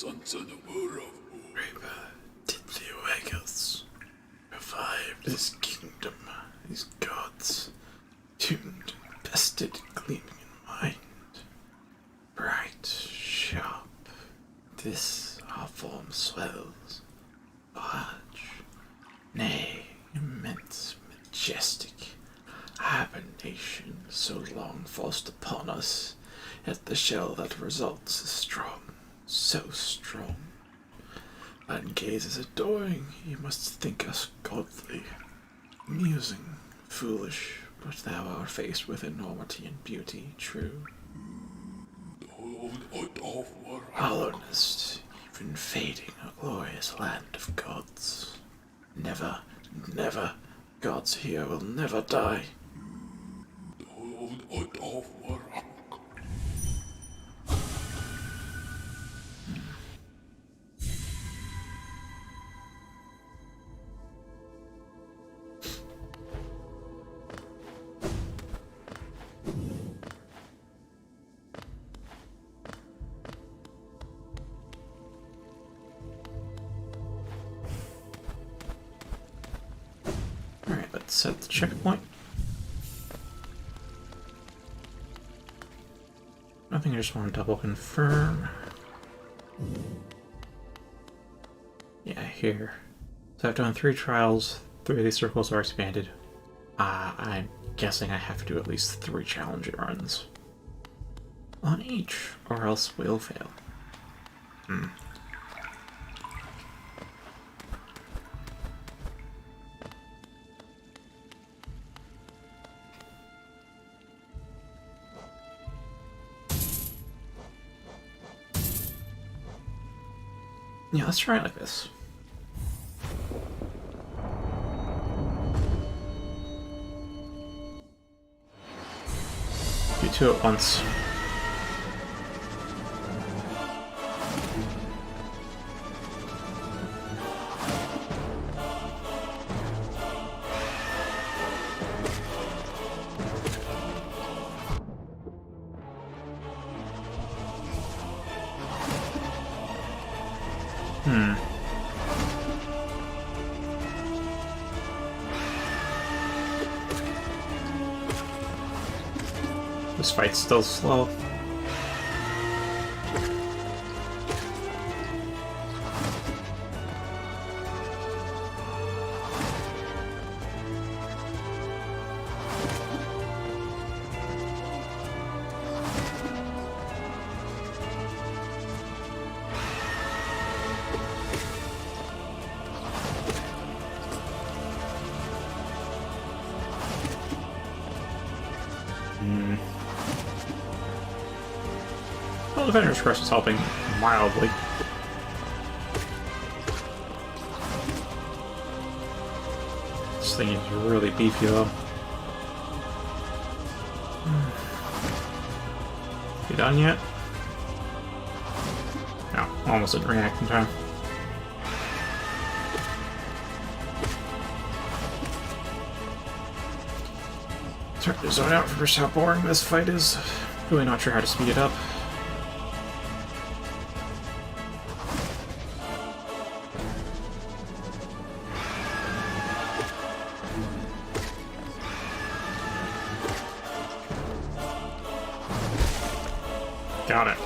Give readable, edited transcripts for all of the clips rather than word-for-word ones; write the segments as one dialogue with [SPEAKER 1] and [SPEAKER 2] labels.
[SPEAKER 1] Reaper did the Awakens, revived his kingdom, his gods, tuned and bested, gleaming in mind, bright, sharp. This our form swells, large, nay, immense, majestic, hibernation so long forced upon us, yet the shell that results is strong, so strong. And gazes adoring, you must think us godly, musing, foolish, but thou art faced with enormity and beauty, true. Hollowness, even fading, a glorious land of gods. Never, never, gods here will never die. Alright, let's set the checkpoint. I think I just want to double confirm. Yeah, here. So I've done 3 trials, 3 of these circles are expanded. I'm guessing I have to do at least 3 challenge runs on each, or else we'll fail. Yeah, let's try it like this. Do 2 at once. This fight's still slow. Well, Defender's Curse is helping mildly. This thing is really beefy though. You done yet? No, almost didn't react in time. Starting to zone out for how boring this fight is. Really not sure how to speed it up. Got it.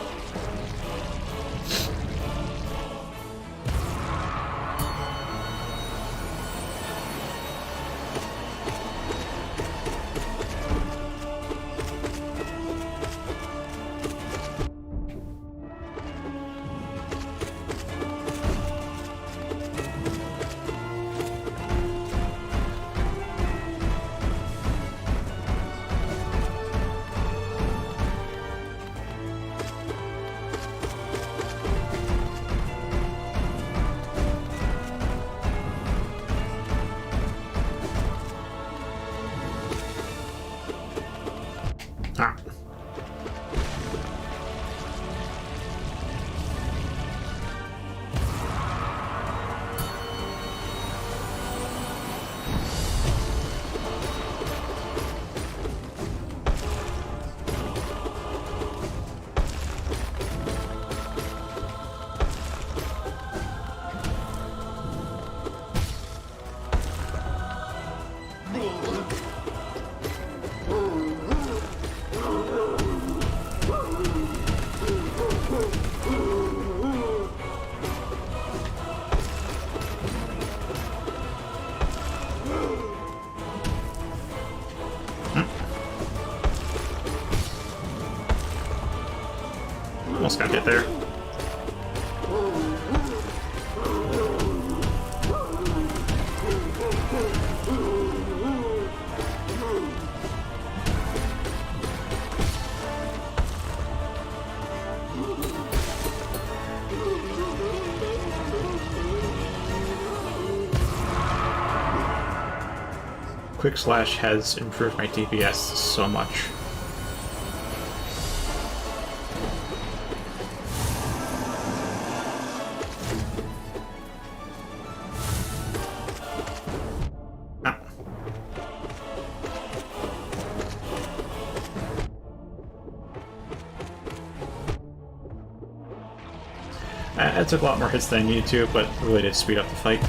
[SPEAKER 1] Almost got hit there. Quick Slash has improved my DPS so much. I took a lot more hits than I needed to, but really did speed up the fight.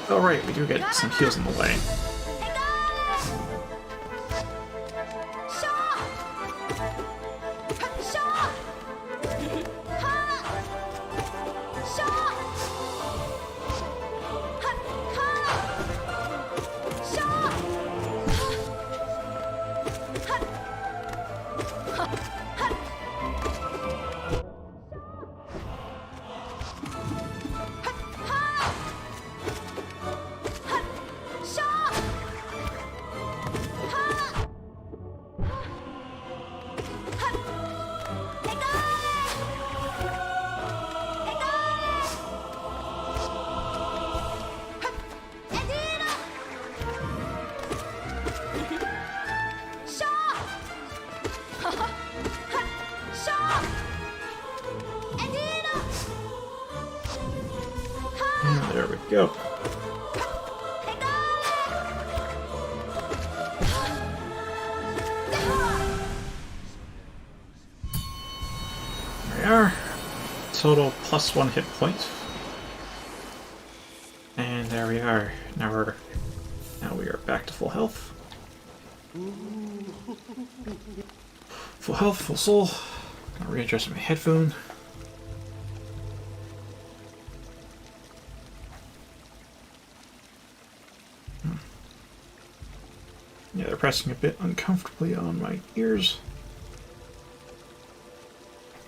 [SPEAKER 1] Alright, we do get some heals in the way. There we go. There we are. Total +1 hit point. And there we are. Now we are back to full health. Full health, full soul. I'll readjust my headphone. Yeah, they're pressing a bit uncomfortably on my ears.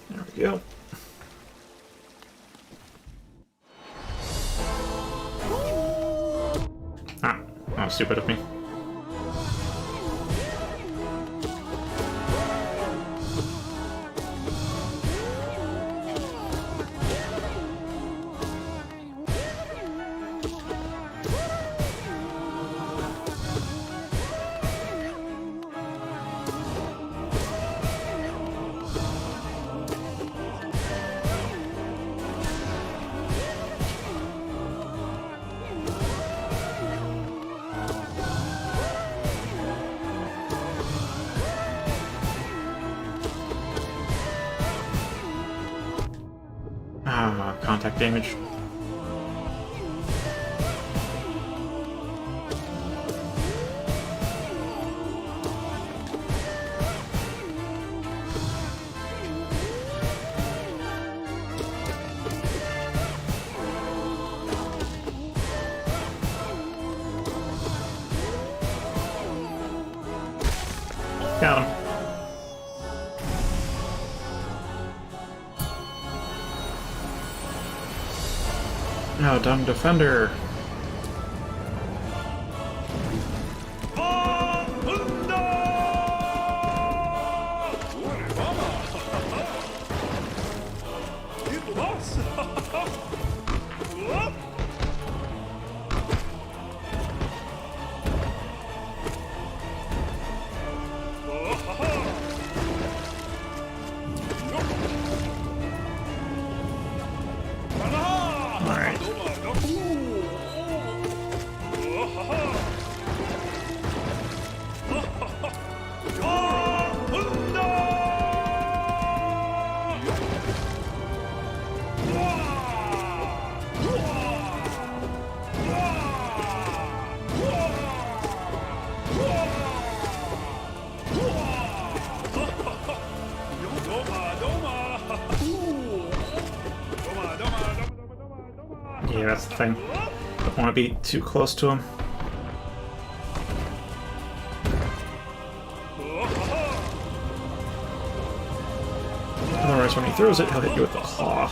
[SPEAKER 1] There we go. Ah, that was stupid of me. Contact damage. Got him. Now, dumb defender. Yeah, that's the thing. Don't want to be too close to him. course, when he throws it, he'll hit you with the claw.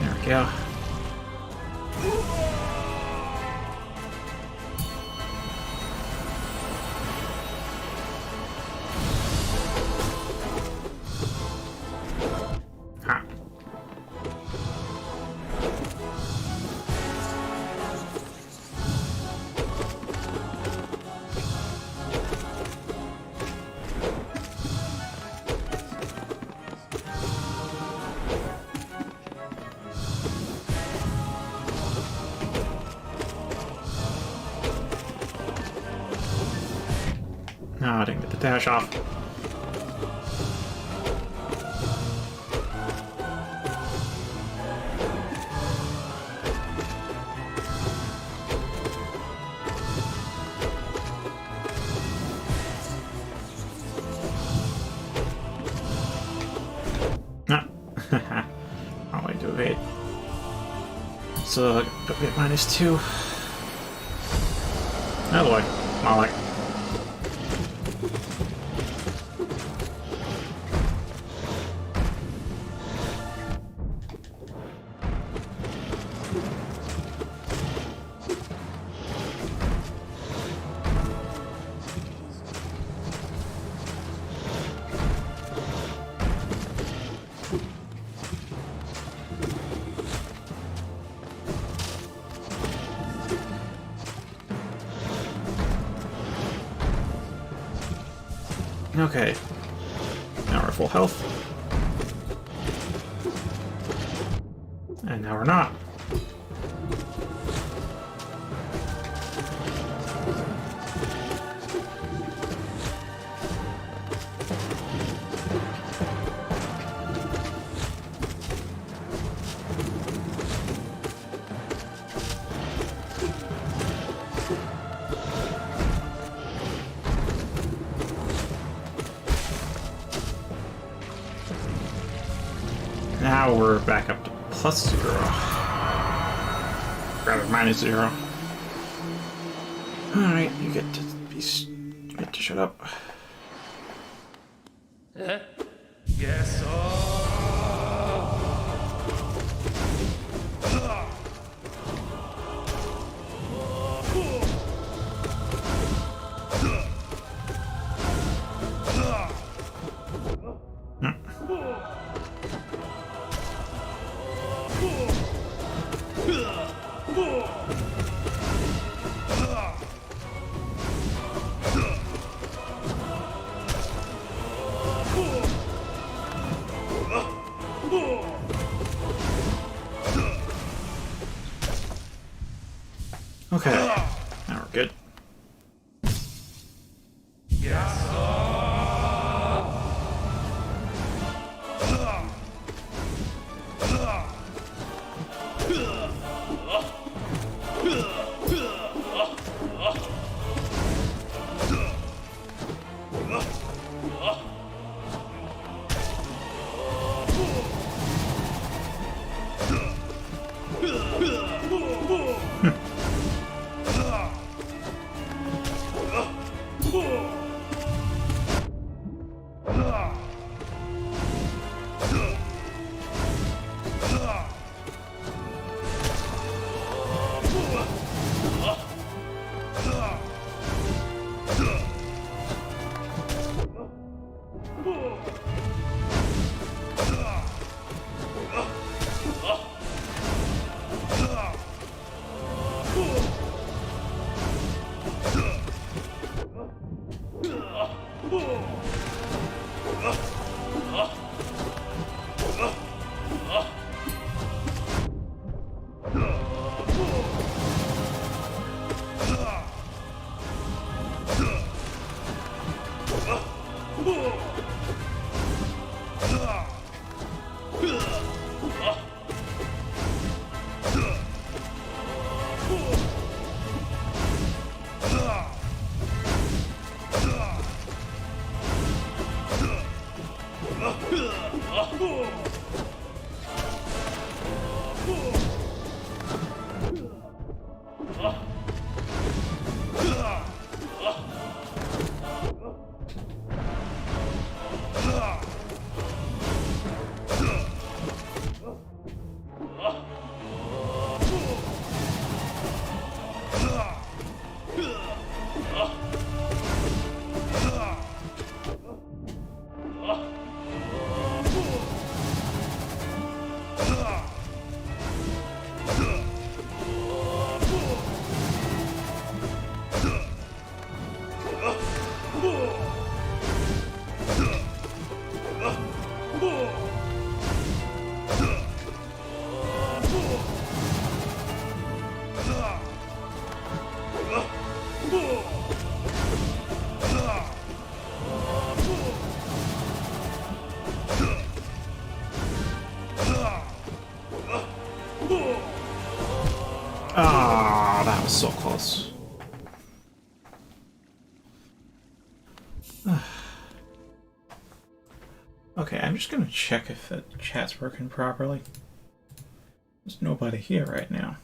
[SPEAKER 1] There we go. Ha. No, I didn't get the dash off. Wrong way to evade. So, get -2. Oh boy, Molly. Okay, now we're full health. And now we're not. Now we're back up to +0. Rather, -0. Alright, you get to shut up.
[SPEAKER 2] Yes,
[SPEAKER 1] Okay, now we're good. Ah, that was so close. Okay, I'm just gonna check if the chat's working properly. There's nobody here right now.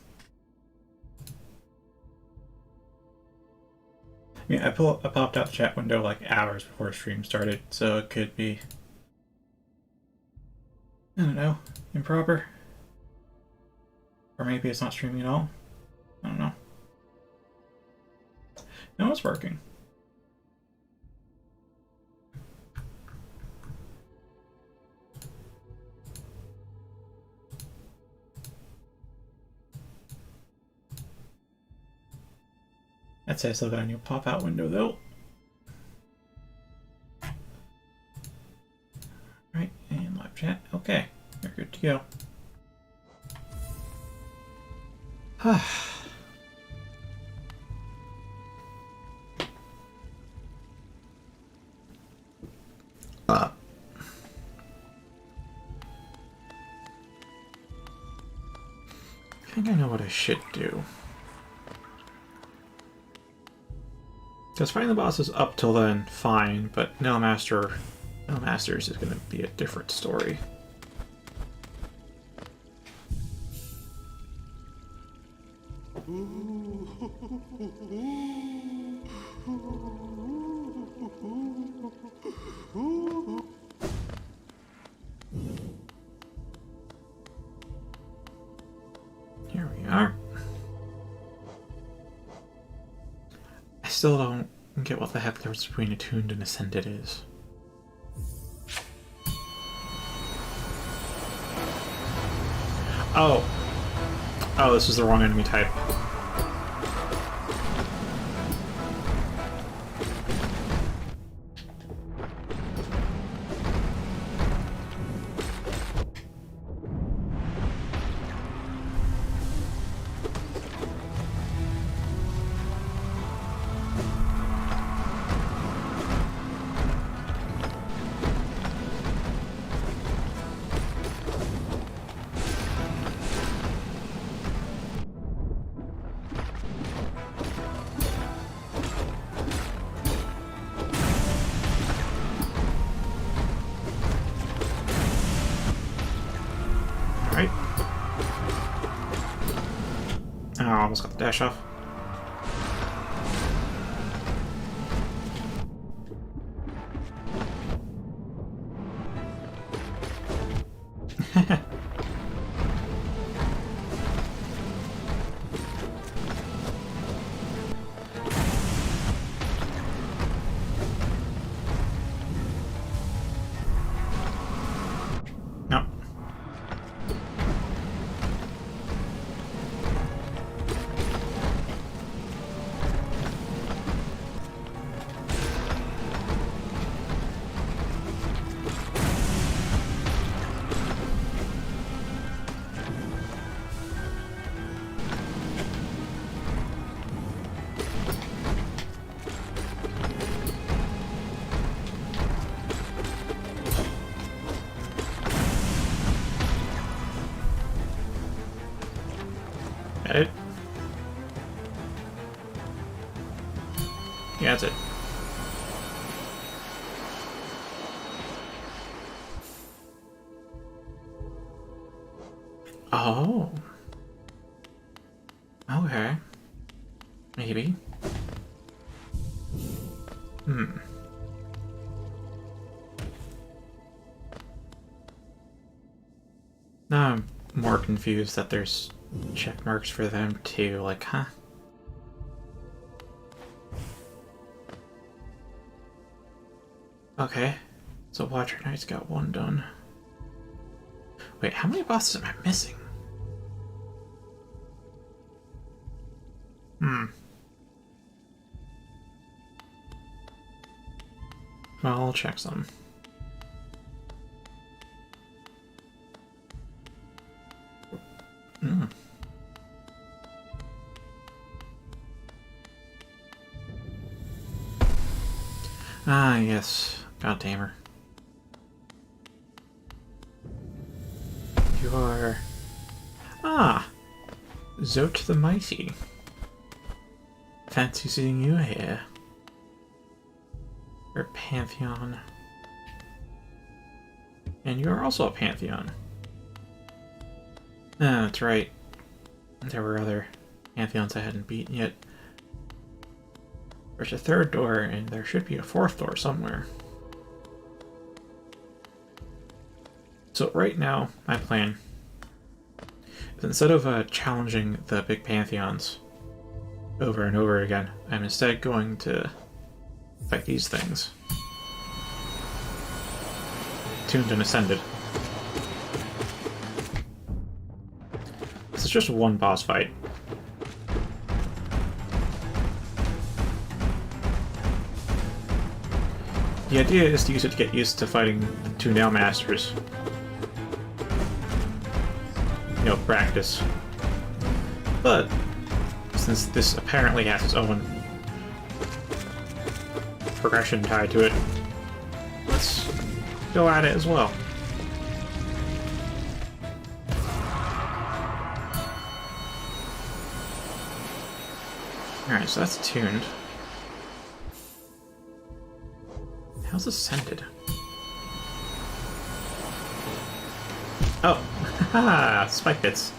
[SPEAKER 1] I mean, I popped out the chat window like hours before stream started, so it could be, I don't know, improper. Or maybe it's not streaming at all. I don't know. No, it's working. I'd say I still got a new pop-out window though. Right, and live chat. Okay, you're good to go. I think I know what I should do. Because fighting the boss is up till then, fine, but No Masters is going to be a different story. Here we are. I still don't get what the heck the difference between attuned and ascended is. Oh. Oh, this is the wrong enemy type. Oh, almost got the dash off. No. Edit. Yeah, that's it. Oh. Okay. Maybe. Now I'm more confused that there's check marks for them too. Like, huh? Okay. So Watcher Knight's got one done. Wait, how many bosses am I missing? Well, I'll check some. Ah, yes. Godtamer. You are... Ah! Zote the Mighty. Fancy seeing you here. You're a Pantheon. And you're also a Pantheon. Ah, that's right. There were other Pantheons I hadn't beaten yet. There's a third door, and there should be a fourth door somewhere. So right now, my plan is instead of challenging the big Pantheons over and over again, I'm instead going to fight these things. Tuned and Ascended. This is just one boss fight. The idea is to use it to get used to fighting the two Nail Masters. You know, practice. But, since this apparently has its own progression tied to it, let's go at it as well. Alright, so that's tuned. How's Ascended? Oh, haha, spike bits.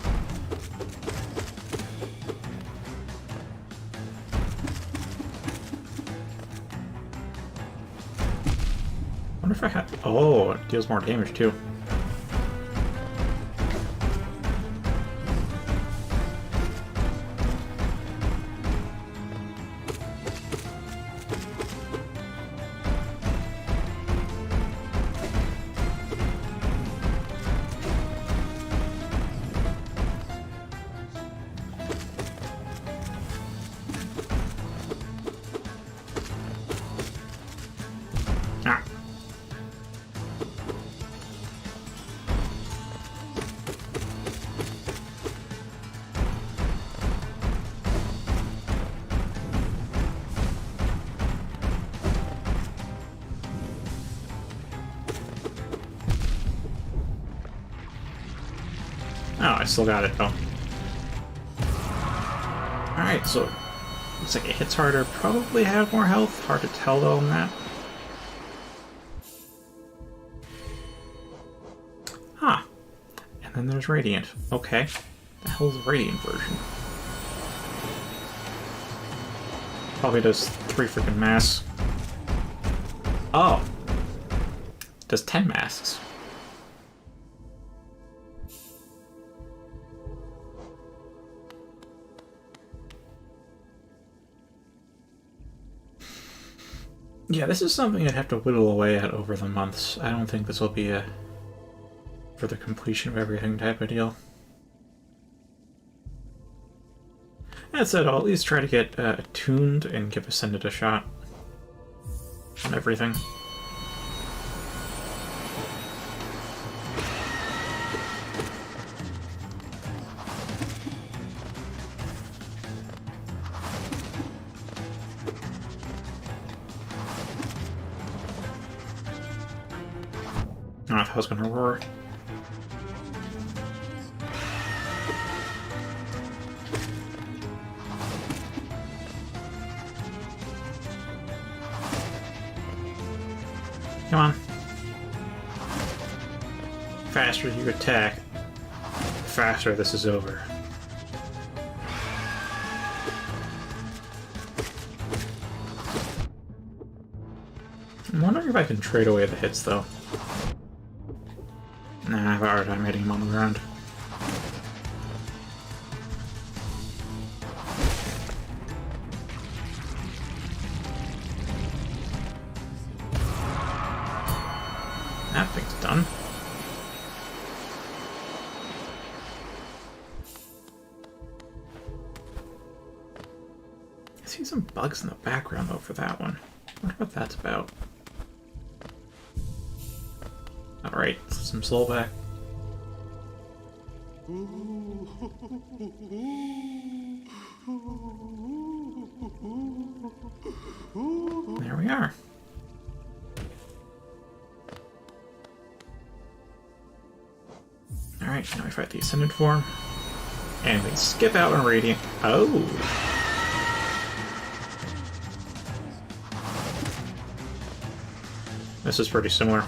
[SPEAKER 1] Wonder if I had. Oh, it deals more damage too. Ah. Oh, I still got it though. Alright, so looks like it hits harder, probably have more health. Hard to tell though on that. Huh. And then there's Radiant. Okay. The hell is the Radiant version? Probably does 3 freaking masks. Oh. Does 10 masks. Yeah, this is something I'd have to whittle away at over the months. I don't think this will be a for the completion of everything type of deal. That said, I'll at least try to get tuned and give Ascended a shot on everything. I don't know if I was gonna roar. Come on. Faster you attack, faster this is over. I'm wondering if I can trade away the hits though. Nah, I have a hard time hitting him on the ground. That thing's done. I see some bugs in the background though for that one. I wonder what that's about. Alright, some soul back. There we are. Alright, now we fight the Ascended form. And we skip out on Radiant. Oh! This is pretty similar.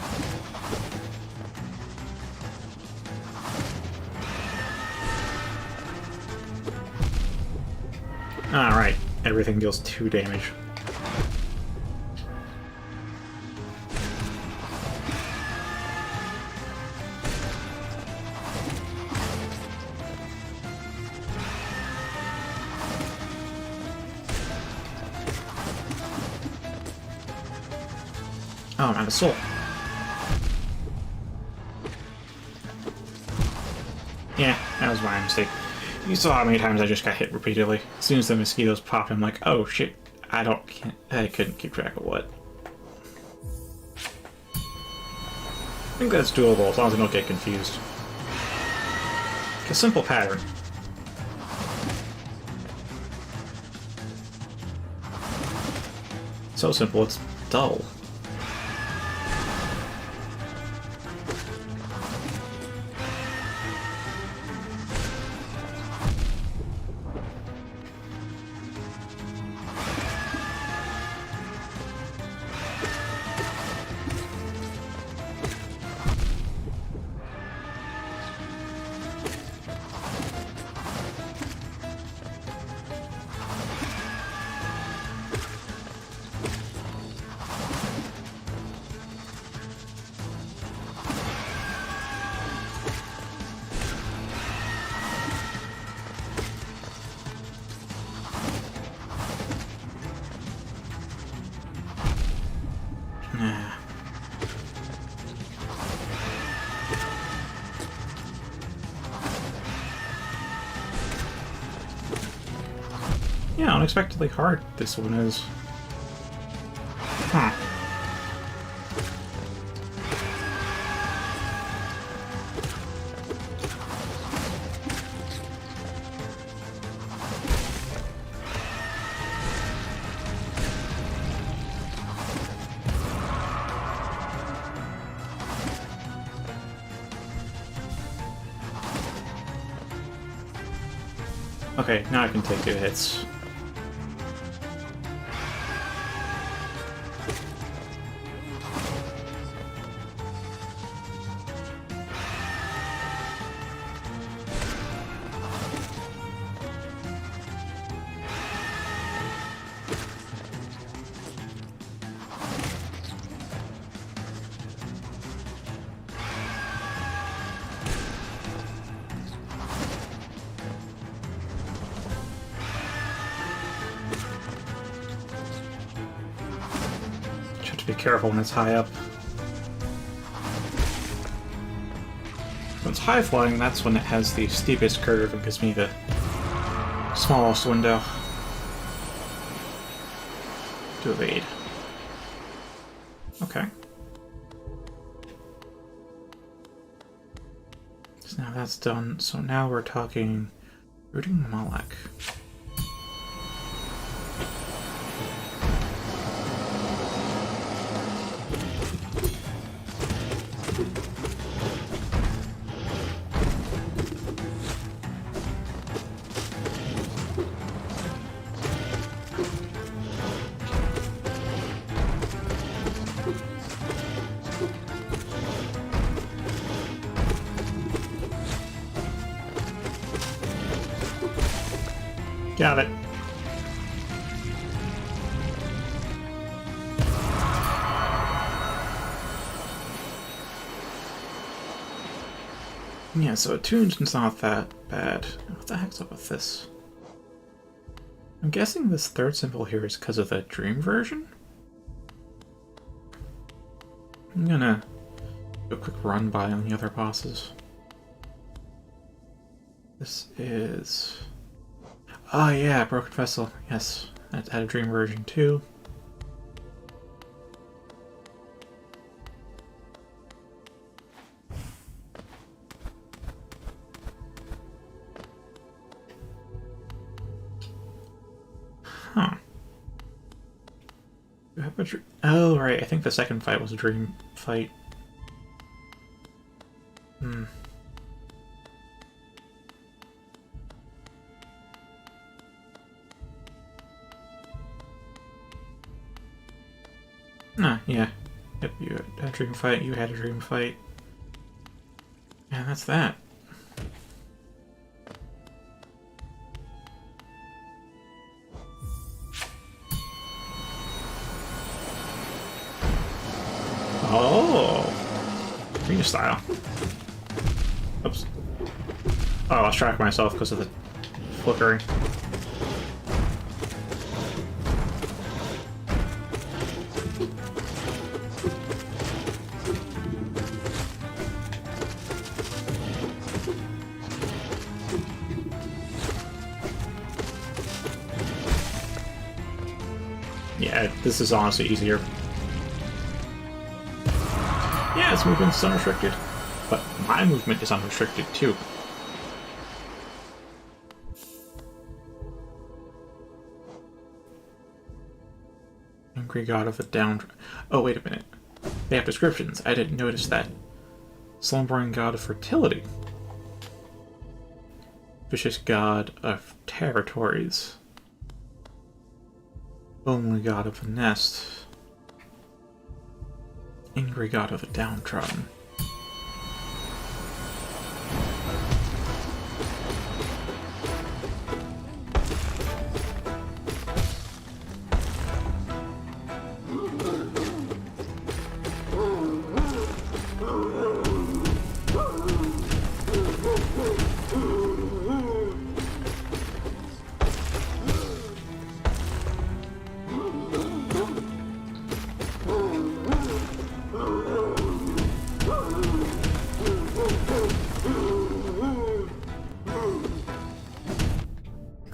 [SPEAKER 1] Alright, everything deals 2 damage. Oh, I'm out of soul. Yeah, that was my mistake. You saw how many times I just got hit repeatedly. As soon as the mosquitoes popped, I'm like, oh shit, I couldn't keep track of what. I think that's doable as long as I don't get confused. It's a simple pattern. So simple, it's dull. Yeah, unexpectedly hard this one is. Huh. Okay, now I can take 2 hits. Be careful when it's high up. When it's high flying, that's when it has the steepest curve and gives me the smallest window to evade. Okay. So now that's done. So now we're talking Rooting Malak. Got it. Yeah, so attune's not that bad. What the heck's up with this? I'm guessing this third symbol here is because of the dream version? I'm gonna do a quick run by on the other bosses. This is... Oh yeah, Broken Vessel. Yes, I had a dream version too. Huh. Do I have a dream? Oh right, I think the second fight was a dream fight. Hmm. Ah, yeah. Yep, you had a dream fight, you had a dream fight. And that's that. Oh! Arena style. Oops. Oh, I lost track of myself because of the flickering. Yeah, this is honestly easier. Yeah, its movement's unrestricted. But my movement is unrestricted too. Angry God of the Down... Oh, wait a minute. They have descriptions. I didn't notice that. Slumbering God of Fertility. Vicious God of Territories. Only God of the Nest. Angry God of the Downtrodden.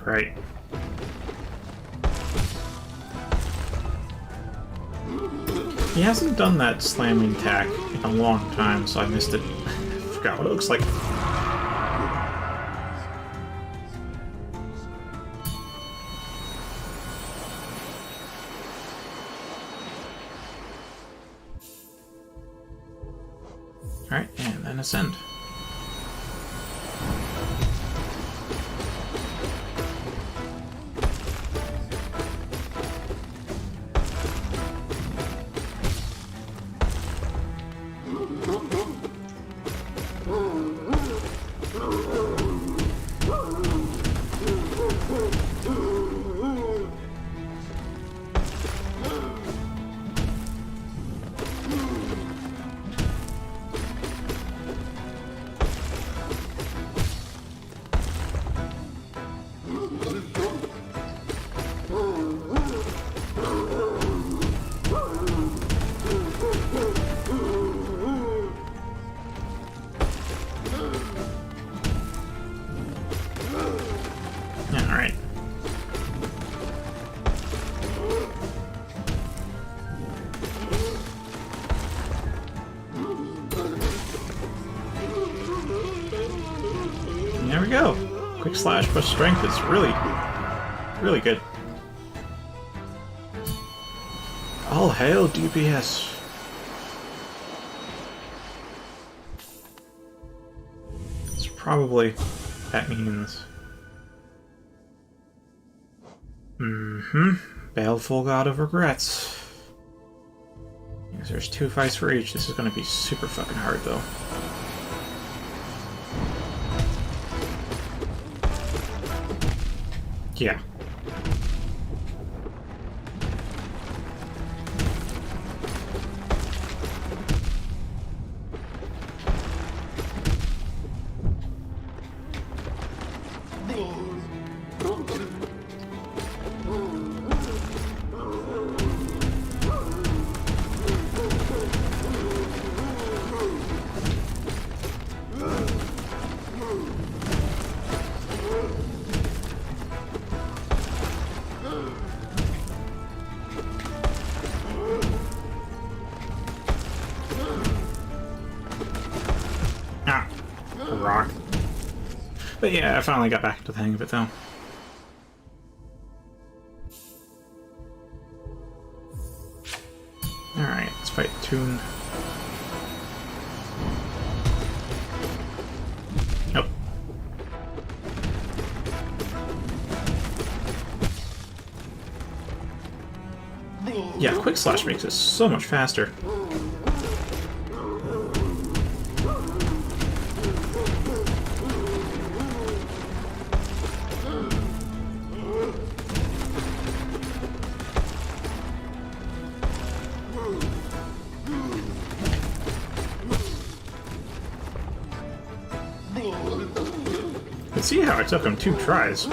[SPEAKER 1] Right. He hasn't done that slamming attack in a long time, so I missed it. I forgot what it looks like. Alright, and then ascend. Alright. There we go. Quick slash plus strength is really good. All hail DPS. It's probably that means. Baleful God of Regrets. Because there's 2 fights for each. This is gonna be super fucking hard though. Yeah. Rock. But yeah, I finally got back to the hang of it though. Alright, let's fight Toon. Nope. Yeah, Quick Slash makes it so much faster. You can see how it took him 2 tries.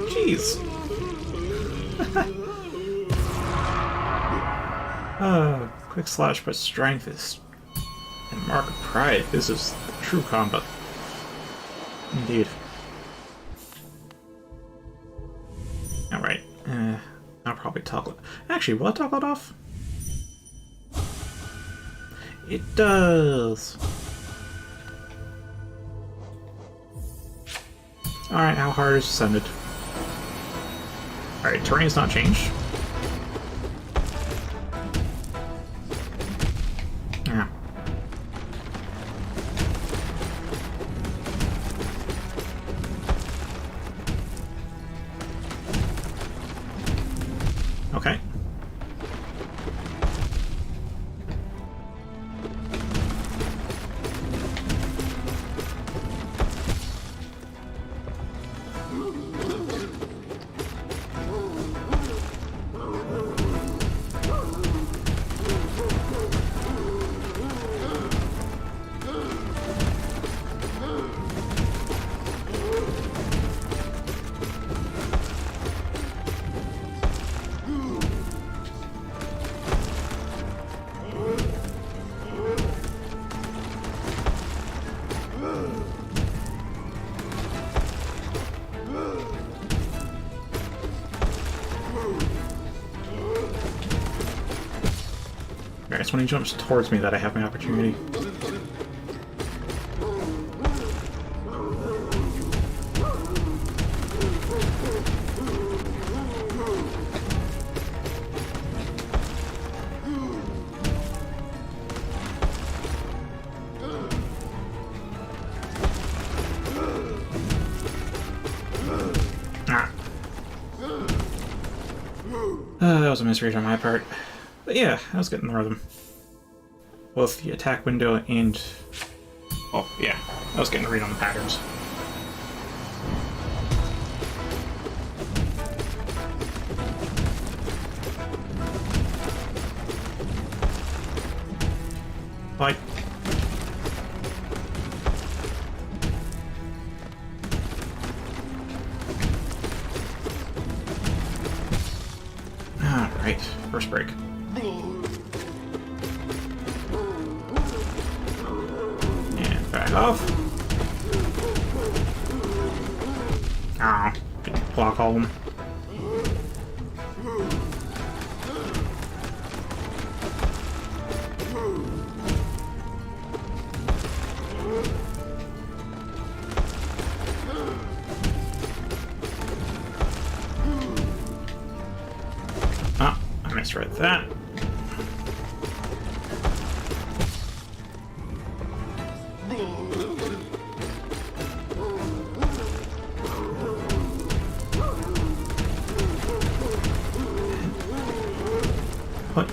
[SPEAKER 1] Jeez. Quick Slash but strength is and Mark of Pride. This is true combat. Indeed. Alright. I'll probably toggle. Actually, will I toggle it off? It does. Alright, how hard is Ascended? Alright, terrain's not changed. Yeah. Okay. Alright, it's when he jumps towards me that I have my opportunity. That was a misread on my part. But yeah, I was getting the rhythm. Both the attack window and... Oh, yeah. I was getting a read on the patterns. Like... Alright, first break. And back off. Oh, didn't block all of them. Ah, I misread that. What?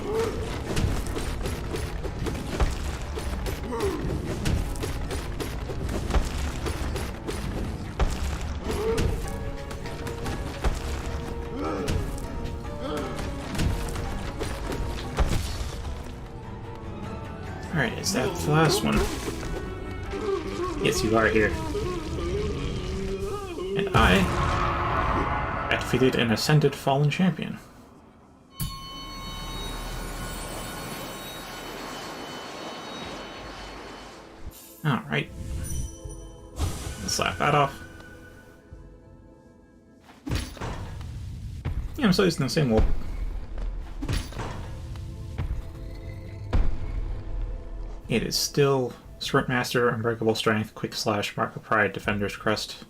[SPEAKER 1] Alright, is that the last one? Yes, you are here. And I defeated an ascended fallen champion. Alright. Let's slap that off. Yeah, I'm still using the same wolf. It is still Sprint Master, Unbreakable Strength, Quick Slash, Mark of Pride, Defender's Crest.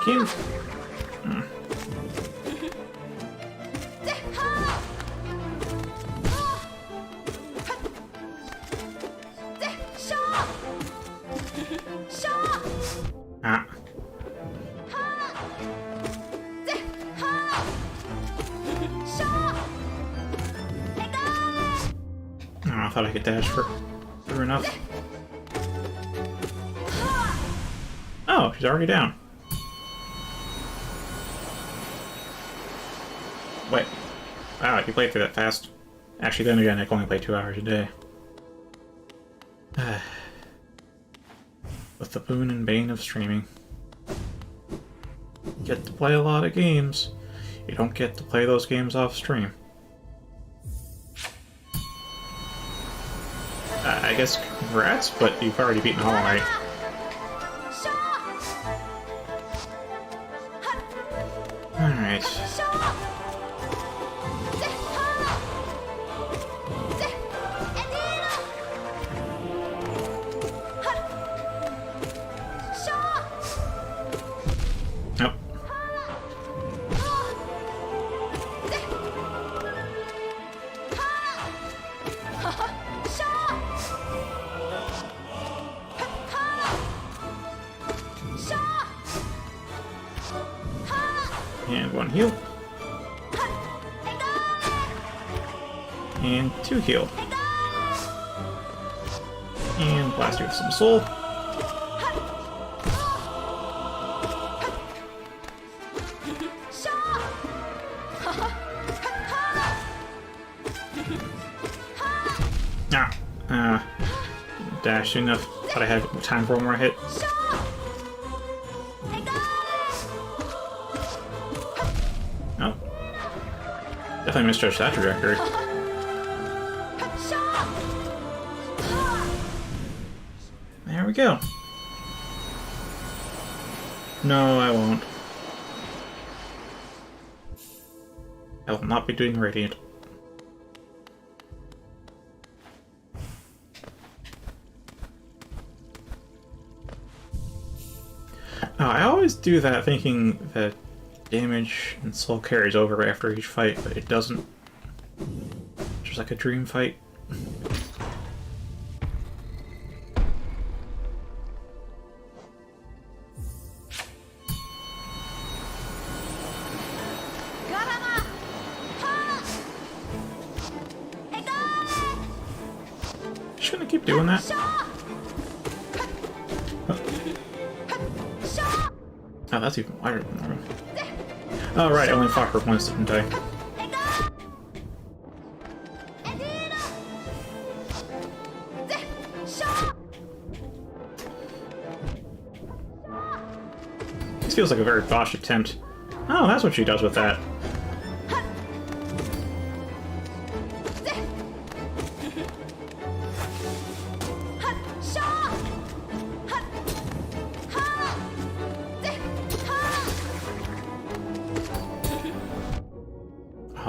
[SPEAKER 1] Game. Ah. Oh, I thought I could dash through enough. Oh, she's already down. Wait. Wow, you played through that fast. Actually, then again, I can only play 2 hours a day. With the boon and bane of streaming. You get to play a lot of games. You don't get to play those games off stream. I guess congrats, but you've already beaten Hollow Knight. Alright. Nope. And 1 heal. And 2 heal. And blast you with some soul. Dash enough, but I had time for one more hit. Oh. Definitely misjudged that trajectory. There we go. No, I won't. I will not be doing Radiant. I always do that thinking that damage and soul carries over after each fight, but it doesn't. Just like a dream fight. Shouldn't I keep doing that? Oh, that's even wider than normal. Oh, right, I only fought her once, didn't I? This feels like a very botched attempt. Oh, that's what she does with that.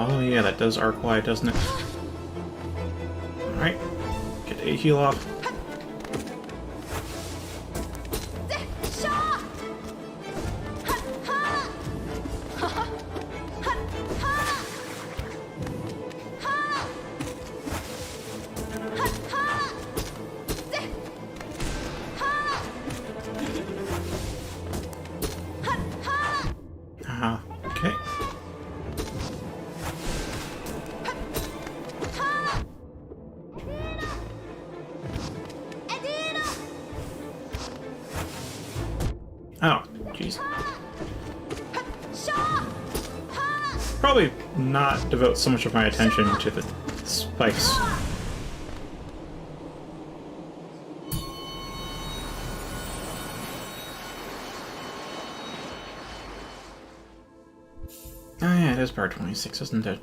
[SPEAKER 1] Oh yeah, that does arc wide, doesn't it? Alright. Get a heal off. Okay. Oh, jeez. Probably not devote so much of my attention to the spikes. Oh yeah, it is part 26, isn't it?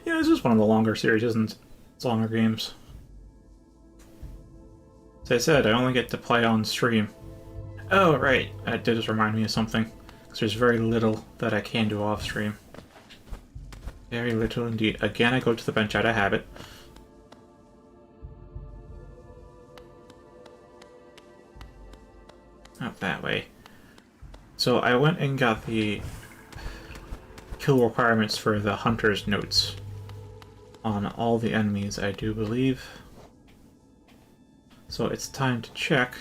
[SPEAKER 1] Yeah, this is one of the longer series, isn't it? It's longer games. As I said, I only get to play on stream. Oh, right. That did just remind me of something. Because there's very little that I can do off stream. Very little indeed. Again, I go to the bench out of habit. Not that way. So I went and got the kill requirements for the hunter's notes on all the enemies, I do believe. So it's time to check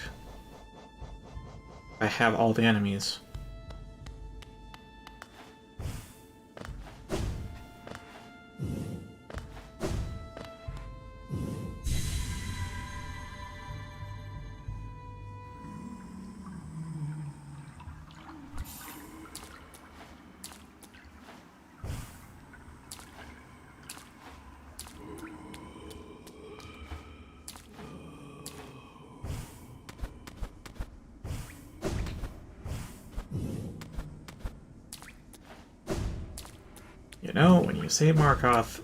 [SPEAKER 1] if I have all the enemies. You know, when you say Markarth,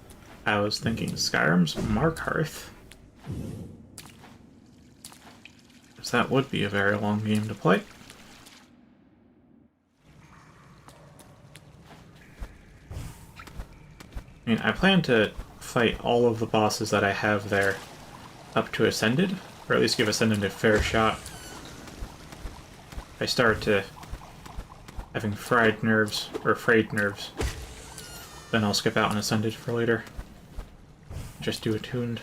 [SPEAKER 1] I was thinking Skyrim's Markarth. Because that would be a very long game to play. I mean, I plan to fight all of the bosses that I have there up to Ascended, or at least give Ascended a fair shot. If I start to having fried nerves, or frayed nerves, then I'll skip out on Ascended for later. Just do Attuned.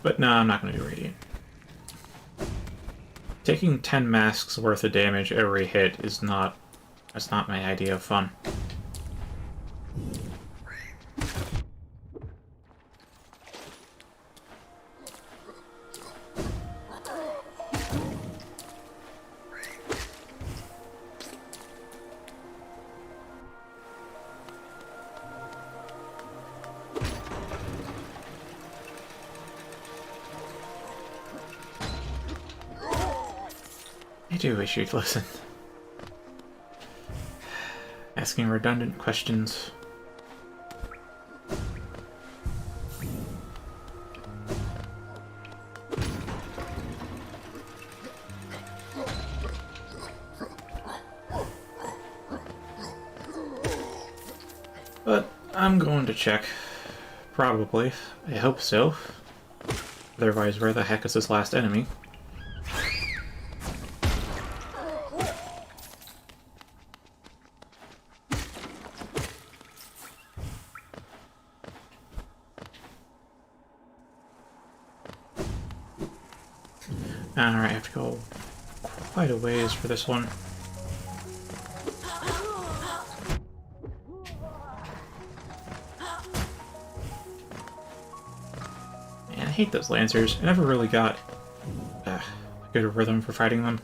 [SPEAKER 1] But no, I'm not going to do Radiant. Taking 10 masks worth of damage every hit is not... that's not my idea of fun. I do wish you'd listen. Asking redundant questions. But I'm going to check. Probably. I hope so. Otherwise, where the heck is this last enemy? Alright, I have to go quite a ways for this one. Man, I hate those Lancers. I never really got a good rhythm for fighting them.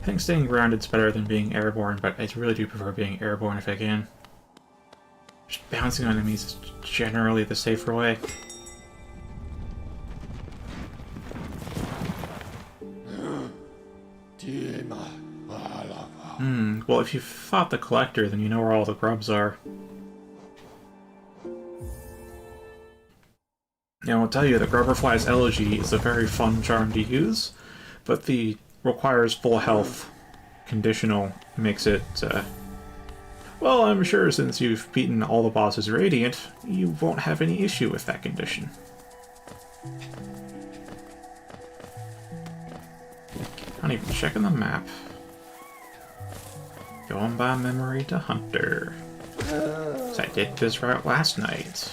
[SPEAKER 1] I think staying grounded is better than being airborne, but I really do prefer being airborne if I can. Just bouncing on enemies is generally the safer way. Well, if you fought the Collector, then you know where all the grubs are. Now, I'll tell you, the Grubberfly's Elegy is a very fun charm to use, but the requires full health conditional makes it, well, I'm sure since you've beaten all the bosses Radiant, you won't have any issue with that condition. Not even checking the map. Going by memory to Hunter. So I did this route last night.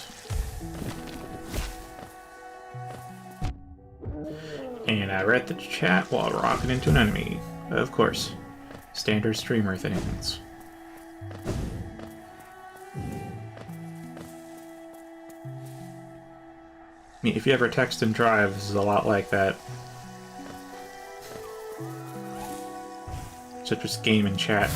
[SPEAKER 1] And I read the chat while rocking into an enemy. Of course. Standard streamer things. I mean, if you ever text and drive, this is a lot like that. So just game and chat.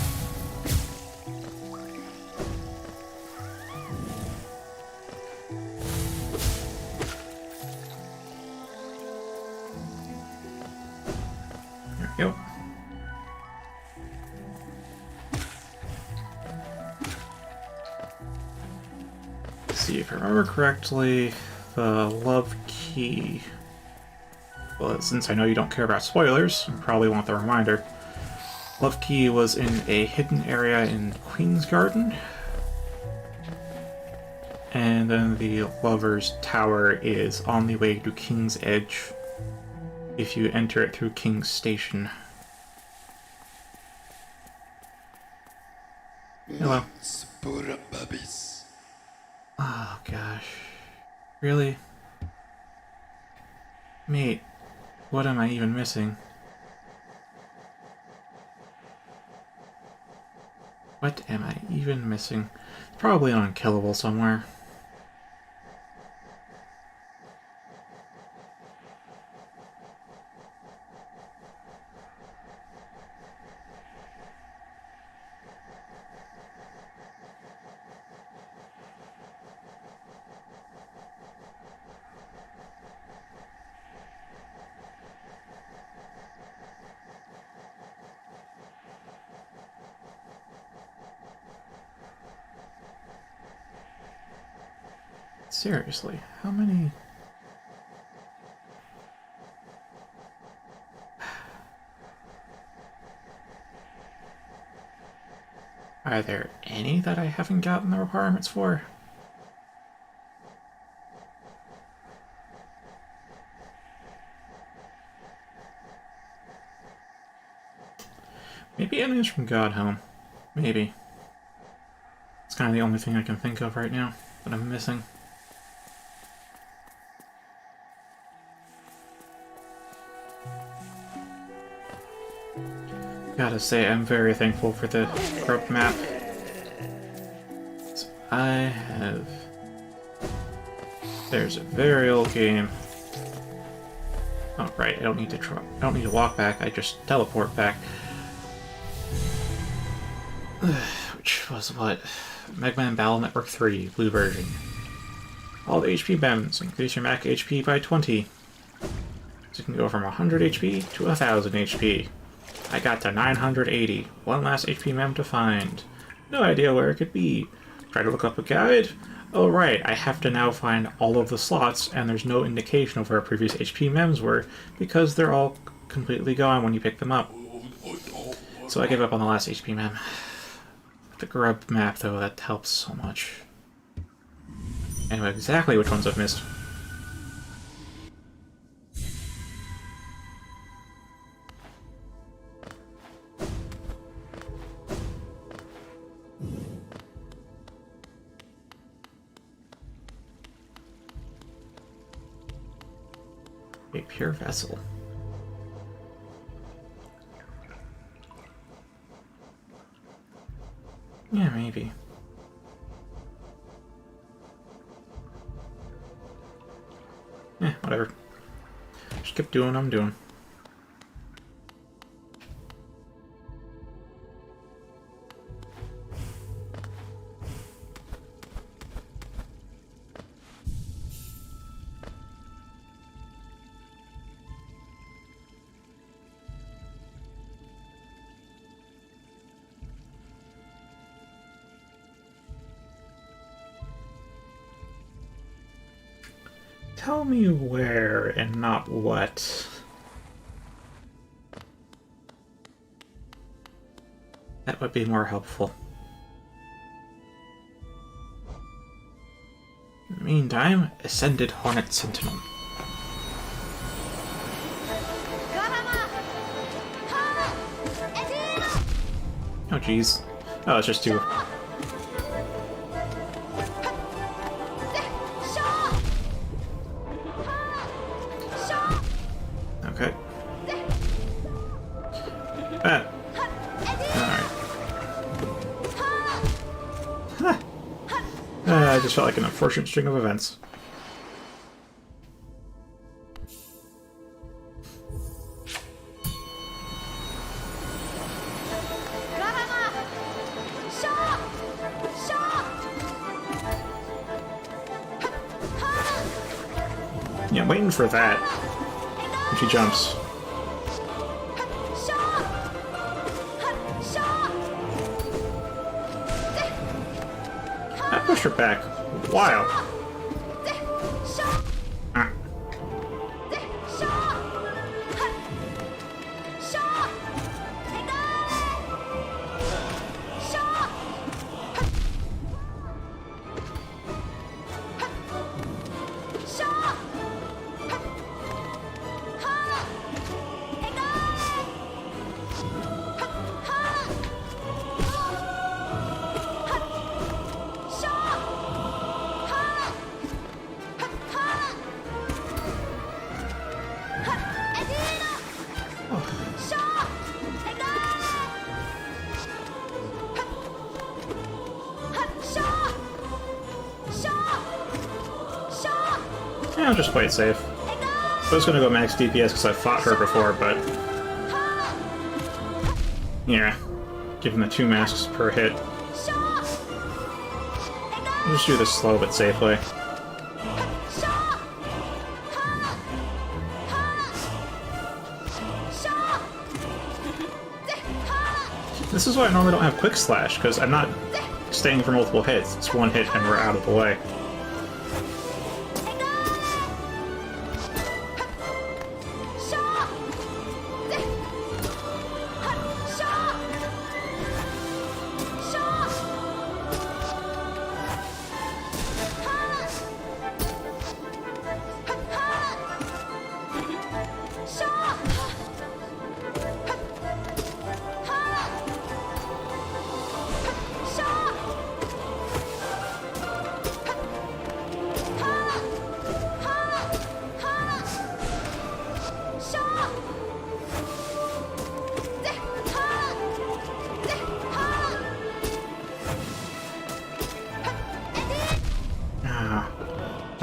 [SPEAKER 1] There we go. Let's see if I remember correctly. the love key. Well, since I know you don't care about spoilers, you probably want the reminder. Love key was in a hidden area in Queen's Garden. And then the Lover's Tower is on the way to King's Edge if you enter it through King's Station. Hello. Oh gosh. Really? Mate, what am I even missing? What am I even missing? It's probably unkillable somewhere. Seriously, how many... Are there any that I haven't gotten the requirements for? Maybe enemies from Godhome. Maybe. It's kind of the only thing I can think of right now that I'm missing. Gotta say, I'm very thankful for the group map. So I have... There's a very old game. Oh, right, I don't need to walk back, I just teleport back. Which was what? Mega Man Battle Network 3, blue version. All the HP MEMs, increase your max HP by 20. So you can go from 100 HP to 1000 HP. I got to 980. One last HP mem to find. No idea where it could be. Try to look up a guide. Oh right, I have to now find all of the slots, and there's no indication of where previous HP mems were, because they're all completely gone when you pick them up. So I gave up on the last HP mem. The grub map, though, that helps so much. I know exactly which ones I've missed. A pure vessel. Yeah, maybe. Eh, whatever. Just keep doing what I'm doing. Tell me where and not what. That would be more helpful. In the meantime, Ascended Hornet Sentinel. Oh jeez. Oh, it's just two. Okay. Alright. I just felt like an unfortunate string of events. Yeah, I'm waiting for that. When she jumps. I pushed her back. Wow. I'll just play it safe. I was gonna go max DPS because I fought her before, but... yeah. Given the 2 masks per hit. I'll just do this slow but safely. This is why I normally don't have Quick Slash, because I'm not staying for multiple hits. It's 1 hit and we're out of the way.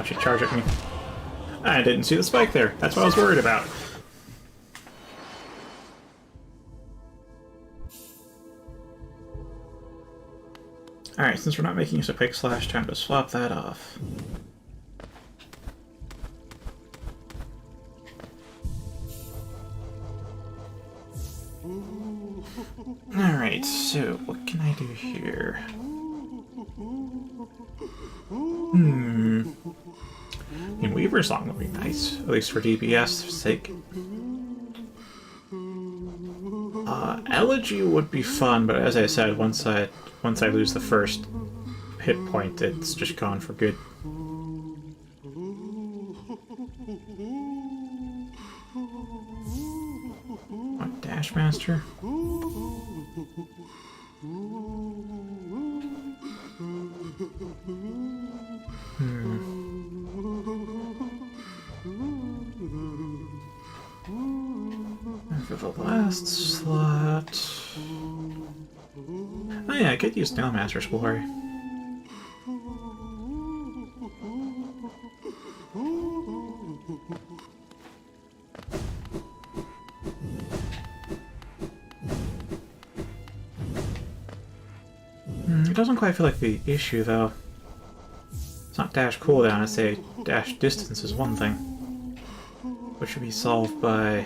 [SPEAKER 1] She charged at me. I didn't see the spike there. That's what I was worried about. Alright, since we're not making use of Quick Slash, time to swap that off. Alright, so what can I do here? And Weaver Song would be nice, at least for DPS sake. Elegy would be fun, but as I said, once I lose the first hit point, it's just gone for good. What, Dash Master? And for the last slot... oh yeah, I could use Snailmaster's Glory. It doesn't quite feel like the issue, though. It's not dash cooldown, it's a dash distance is one thing. Which should be solved by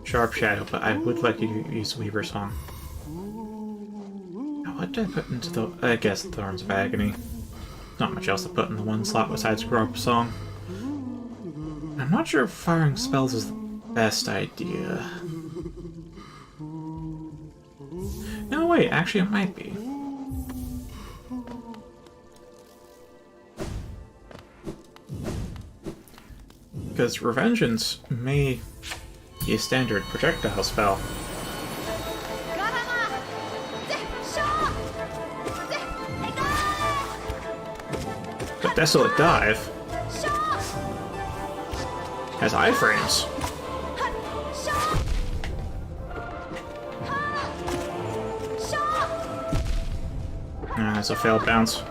[SPEAKER 1] Sharp Shadow, but I would like you to use Weaver Song. Now, what did I put into the... I guess Thorns of Agony. Not much else to put in the one slot besides Grub Song. I'm not sure if firing spells is the best idea. No, wait, actually it might be. Because Revengeance may be a standard projectile spell. But Desolate Dive has iframes. Ah, that's a failed bounce.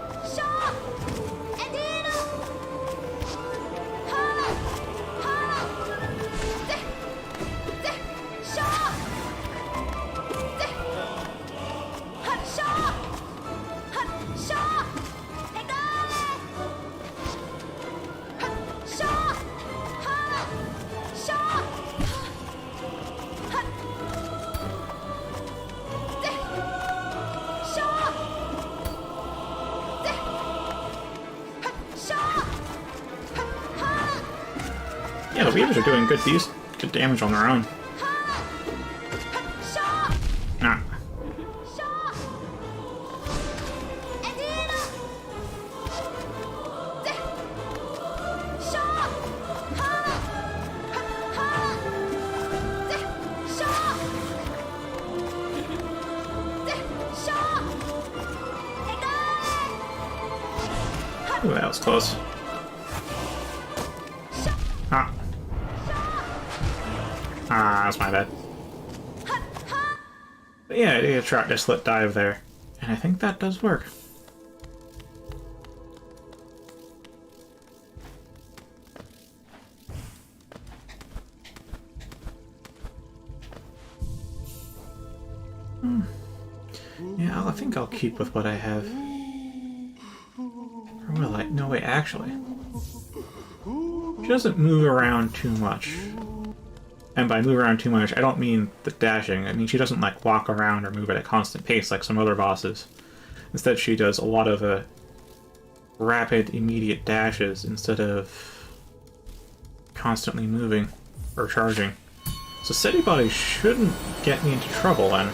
[SPEAKER 1] Yeah, the Weavers are doing good damage on their own. Nah. Ooh, that was close. Ah. Ah, that's my bad. But yeah, I did a Trot Desolate Dive there. And I think that does work. Yeah, I think I'll keep with what I have. Or will I? No, wait, actually. She doesn't move around too much. And by move around too much, I don't mean the dashing. I mean she doesn't like walk around or move at a constant pace like some other bosses. Instead, she does a lot of rapid, immediate dashes instead of constantly moving or charging. So steady body shouldn't get me into trouble then.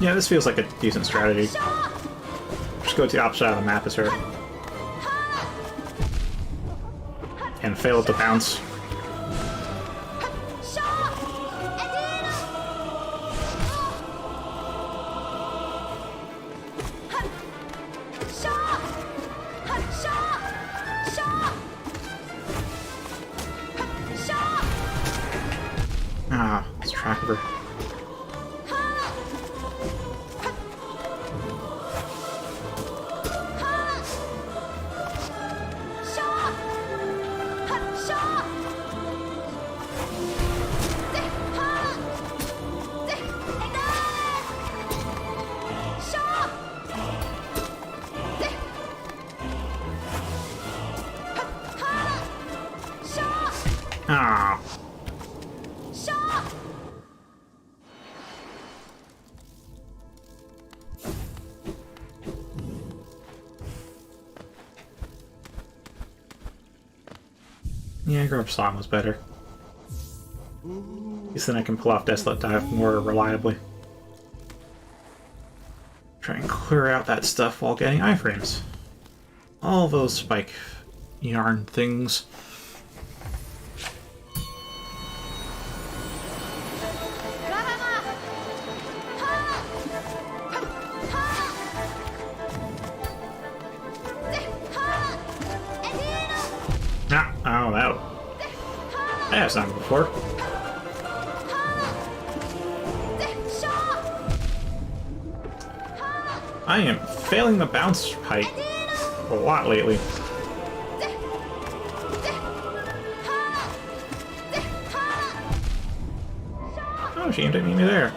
[SPEAKER 1] Yeah, this feels like a decent strategy. Just go to the opposite side of the map as her. And fail at the bounce. Ah, let's track of her. Ah. Yeah, Grub Song was better. At least then I can pull off Desolate Dive more reliably. Try and clear out that stuff while getting iframes. All those spike yarn things. Ah, oh, that has happened before. I am failing the bounce height a lot lately. Oh, she aimed at me there.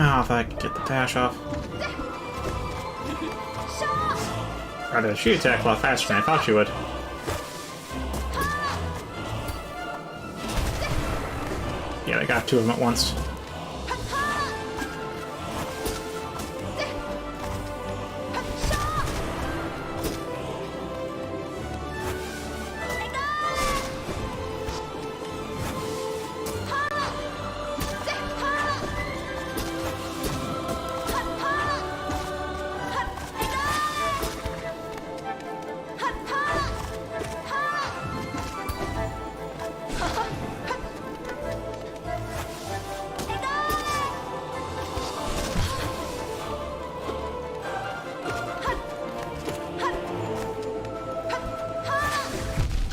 [SPEAKER 1] Oh, if I could get the dash off. Rather, she attacked a lot faster than I thought she would. Yeah, I got two of them at once.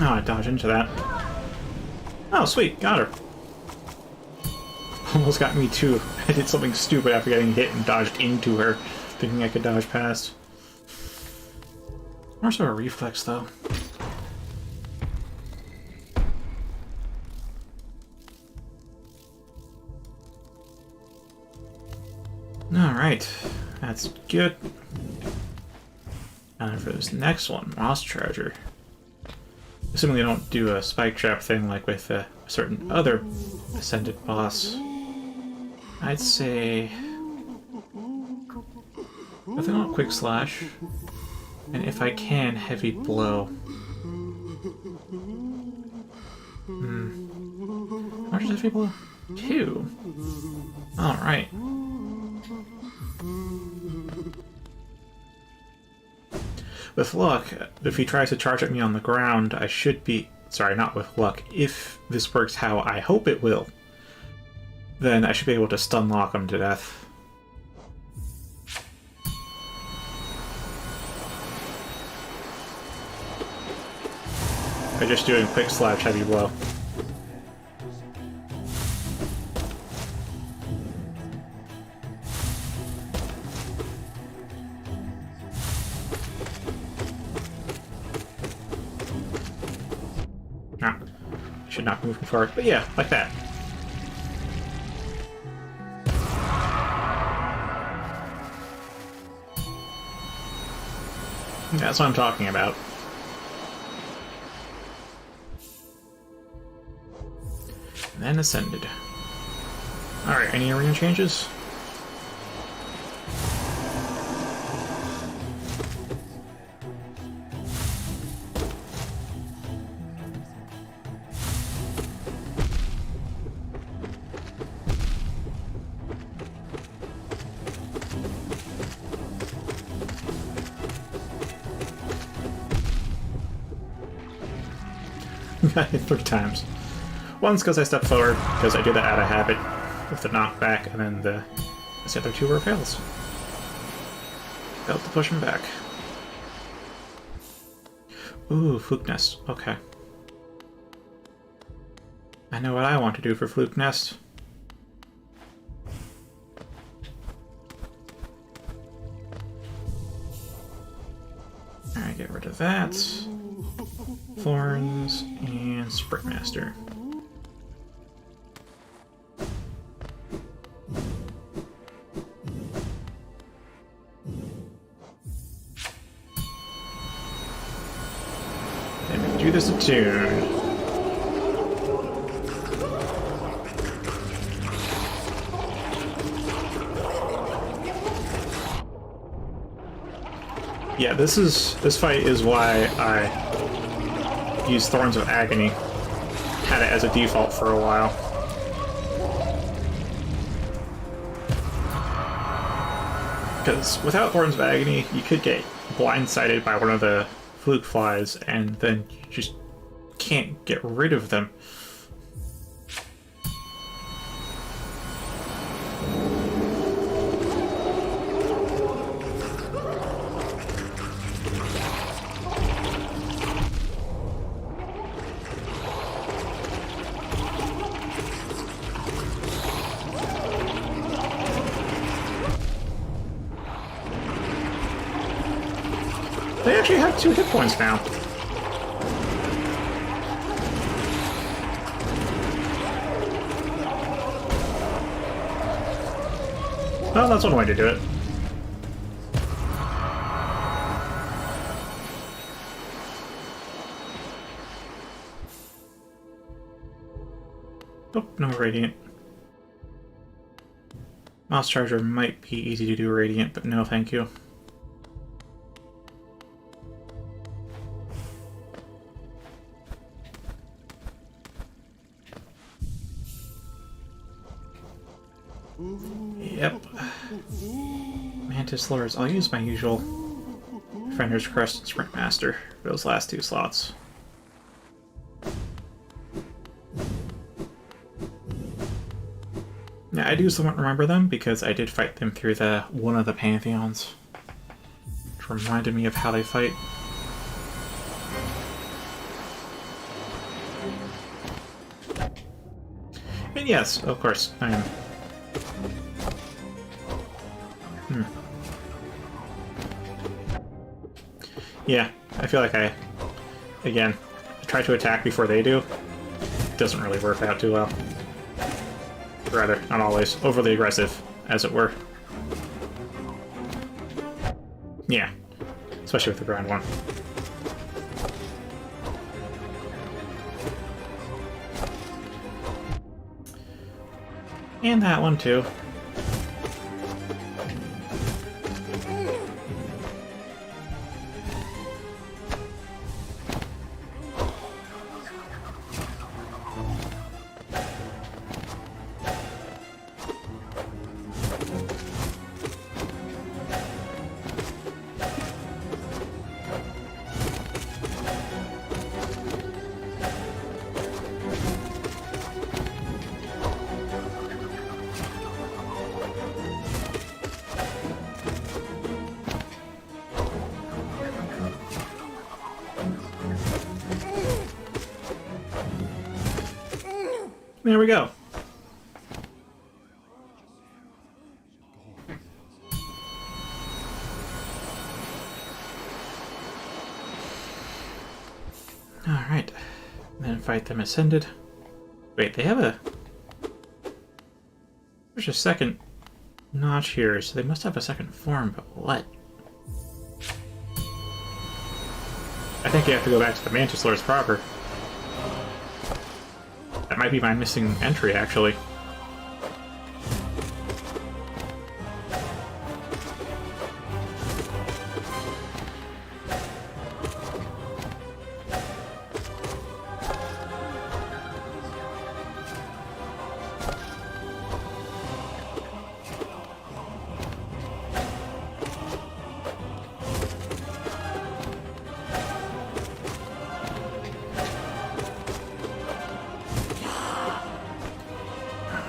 [SPEAKER 1] Oh, I dodged into that. Oh, sweet, got her. Almost got me too. I did something stupid after getting hit and dodged into her, thinking I could dodge past. More so a reflex, though. Alright, that's good. And then for this next one, Moss Charger. Assuming they don't do a spike trap thing like with a certain other Ascended boss, I'd say nothing on Quick Slash, and if I can, Heavy Blow. How much is Heavy Blow? 2. Alright. With luck, if he tries to charge at me on the ground, I should be... Sorry, not with luck. If this works how I hope it will, then I should be able to stun lock him to death. By just doing Quick Slash Heavy Blow. Should not move forward, but yeah, like that. That's what I'm talking about. And then Ascended. Alright, any arena changes? Got hit 3 times. Once because I stepped forward, because I did that out of habit with the knockback, and then the other 2 were fails. Failed to push him back. Ooh, Fluke Nest. Okay. I know what I want to do for Fluke Nest. Alright, get rid of that. Thorns and Springmaster. And we do this a tune. Yeah, this fight is why I use Thorns of Agony. Had it as a default for a while. Because without Thorns of Agony, you could get blindsided by one of the fluke flies, and then you just can't get rid of them. They actually have 2 hit points now. Well, that's one way to do it. Oh, no Radiant. Moss Charger might be easy to do Radiant, but no thank you. Yep. Mantis Lords. I'll use my usual Defender's Crest and Sprint Master for those last 2 slots. Yeah, I do somewhat remember them because I did fight them through one of the Pantheons, which reminded me of how they fight. And yes, of course, I am. Yeah, I feel like again, try to attack before they do. It doesn't really work out too well. Rather, not always. Overly aggressive, as it were. Yeah, especially with the ground one. And that one too. There we go. Alright. Then fight them ascended. Wait, they have a... There's a second notch here, so they must have a second form, but what? I think you have to go back to the Mantis Lords proper. That might be my missing entry, actually.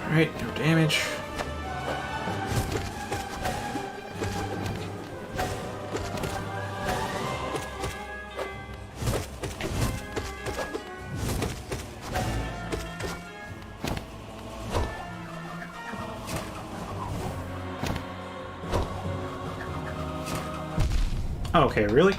[SPEAKER 1] Alright, no damage. Okay, really?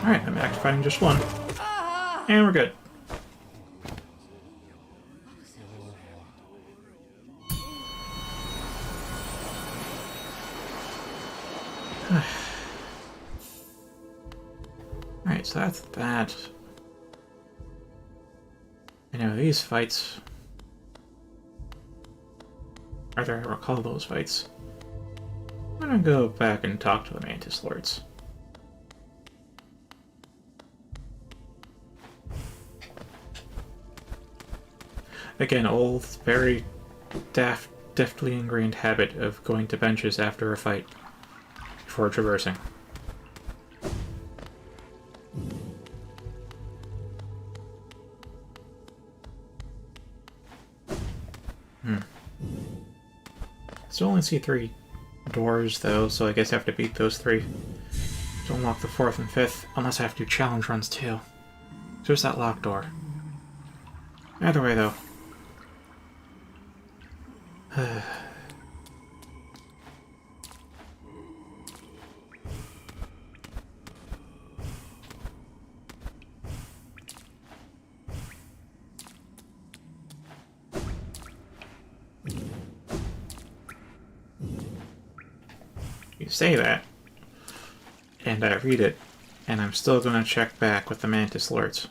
[SPEAKER 1] Alright, I'm back to fighting just one. And we're good. Alright, so that's that. I know these fights... Or I recall those fights. I'm gonna go back and talk to the Mantis Lords. Again, old, very deftly ingrained habit of going to benches after a fight before traversing. Still only see 3 doors, though, so I guess I have to beat those 3 to unlock the 4th and 5th, unless I have to do challenge runs, too. There's that locked door. Either way, though. You say that, and I read it, and I'm still going to check back with the Mantis Lords.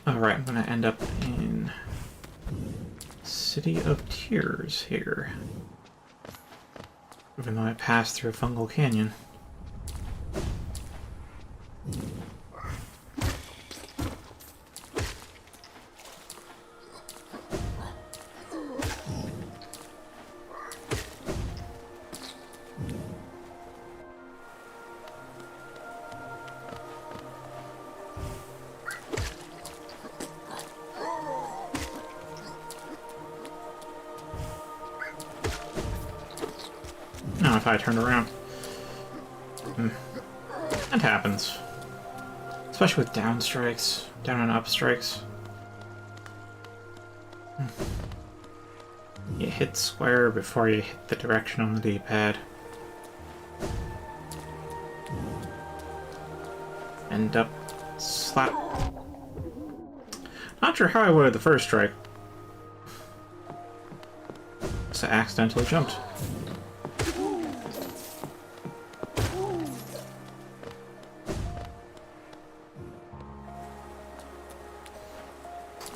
[SPEAKER 1] Alright, I'm going to end up in City of Tears here. Even though I passed through Fungal Canyon. Not if I turned around. That happens. Especially with down strikes. Down and up strikes. You hit square before you hit the direction on the D-pad. End up slap. Not sure how I would have the first strike. So I accidentally jumped.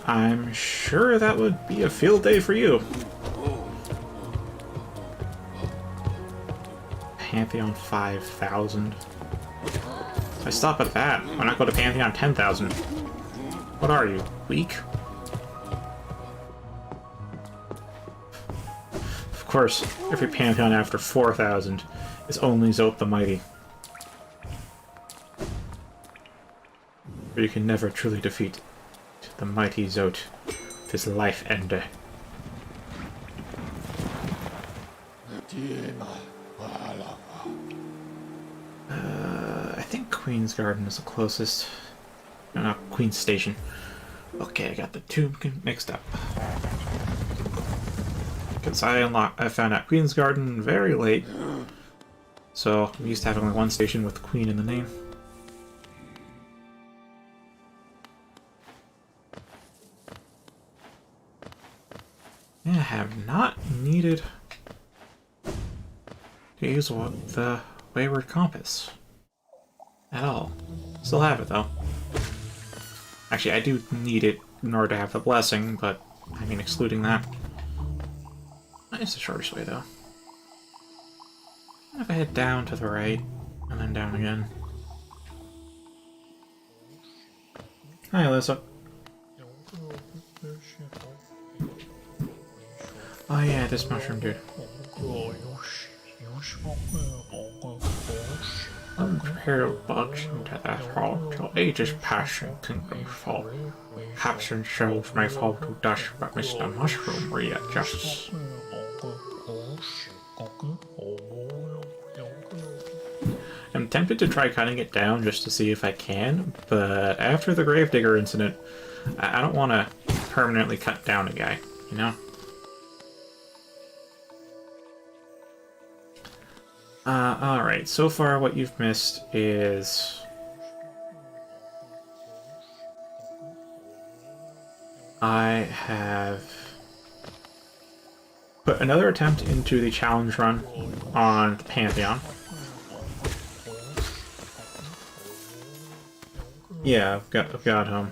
[SPEAKER 1] I'm sure that would be a field day for you. Pantheon 5,000. I stop at that. Why not go to Pantheon 10,000? What are you, weak? Of course, every Pantheon after 4,000 is only Zote the Mighty. But you can never truly defeat the mighty Zote with his life ender. I think Queen's Garden is the closest. No, not Queen's Station. Okay, I got the two mixed up. Because I found out Queen's Garden very late. So I'm used to having only one station with Queen in the name. I have not needed to use the Wayward Compass at all. Still have it though. Actually, I do need it in order to have the blessing, but I mean, excluding that. It's the shortest way though. If I head down to the right and then down again. Hi, Alyssa. Oh yeah, this mushroom dude. Unprepared bugs into that hall till ages pass and kingdoms fall. Caps and shells may fall to dust, but Mr. Mushroom readjusts. I'm tempted to try cutting it down just to see if I can, but after the Gravedigger incident, I don't want to permanently cut down a guy, you know? Alright, so far what you've missed is... I have put another attempt into the challenge run on the Pantheon. Yeah, I've got Godhome.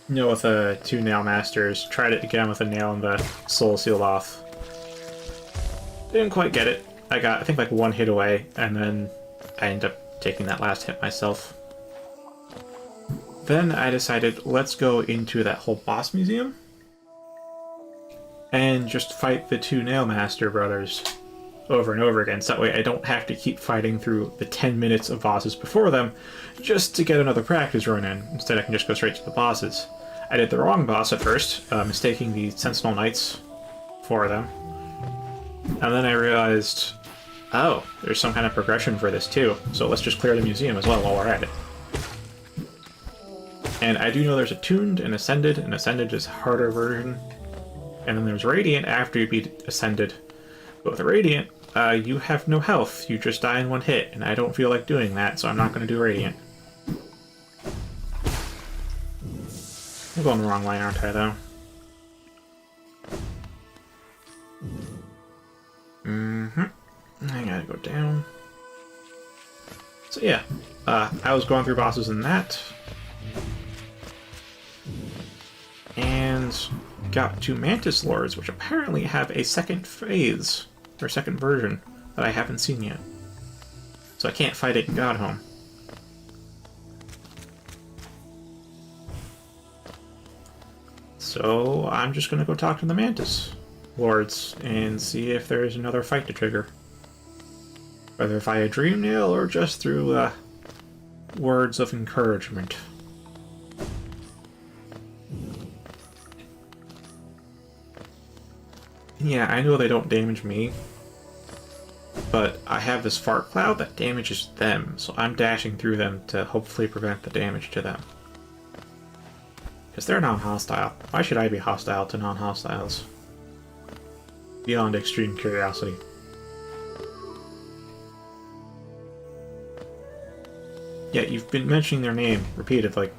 [SPEAKER 1] You know, with the two Nail Masters. Tried it again with a nail and the Soul Seal off. Didn't quite get it. I got, I think, like one hit away, and then I ended up taking that last hit myself. Then I decided, let's go into that whole boss museum and just fight the two Nailmaster brothers over and over again. So that way I don't have to keep fighting through the 10 minutes of bosses before them just to get another practice run in. Instead I can just go straight to the bosses. I did the wrong boss at first, mistaking the Sentinel Knights for them. And then I realized, oh, there's some kind of progression for this too, so let's just clear the museum as well while we're at it. And I do know there's Attuned and Ascended is a harder version. And then there's Radiant after you beat Ascended. But with Radiant, you have no health, you just die in one hit, and I don't feel like doing that, so I'm not going to do Radiant. I'm going the wrong way, aren't I, though? I gotta go down. So yeah, I was going through bosses in that. And got two Mantis Lords, which apparently have a second phase, or second version, that I haven't seen yet. So I can't fight it in Godhome. So I'm just gonna go talk to the Mantis Lords and see if there's another fight to trigger. Whether via Dream Nail or just through words of encouragement. Yeah, I know they don't damage me, But I have this fart cloud that damages them, so I'm dashing through them to hopefully prevent the damage to them. Because they're non-hostile. Why should I be hostile to non-hostiles? Beyond extreme curiosity. Yeah, you've been mentioning their name repeatedly.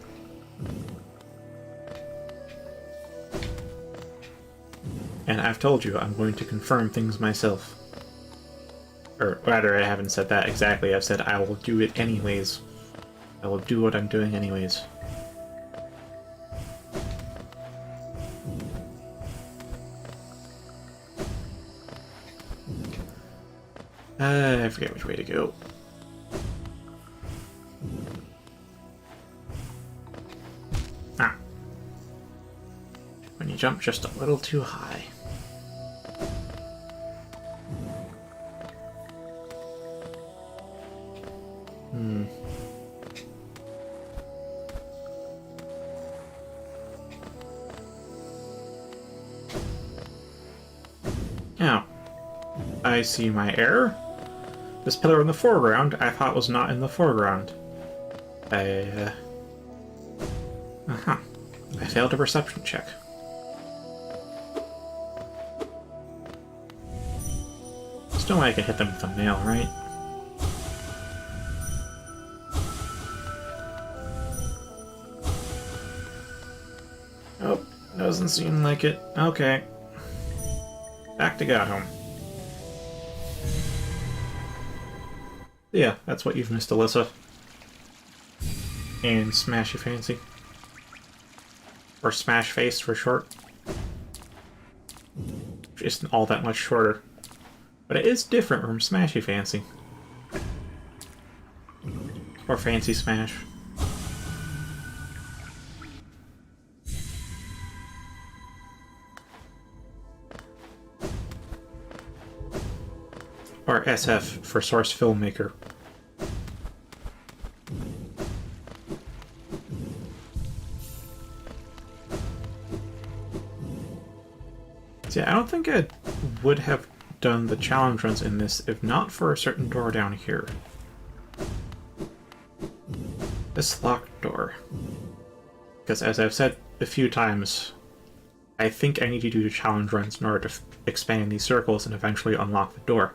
[SPEAKER 1] And I've told you I'm going to confirm things myself. Or rather, I haven't said that exactly. I've said I will do it anyways. I will do what I'm doing anyways. I forget which way to go. Ah. When you jump just a little too high. Now, I see my error. This pillar in the foreground I thought was not in the foreground. I failed a perception check. There's no way I can hit them with a nail, right? Nope, doesn't seem like it. Okay. Back to Godhome. Yeah, that's what you've missed, Alyssa. And Smashy Fancy. Or Smash Face for short. Which isn't all that much shorter. But it is different from Smashy Fancy. Or Fancy Smash. Or SF for Source Filmmaker. Yeah, I don't think I would have done the challenge runs in this if not for a certain door down here. This locked door. Because as I've said a few times, I think I need to do the challenge runs in order to expand these circles and eventually unlock the door.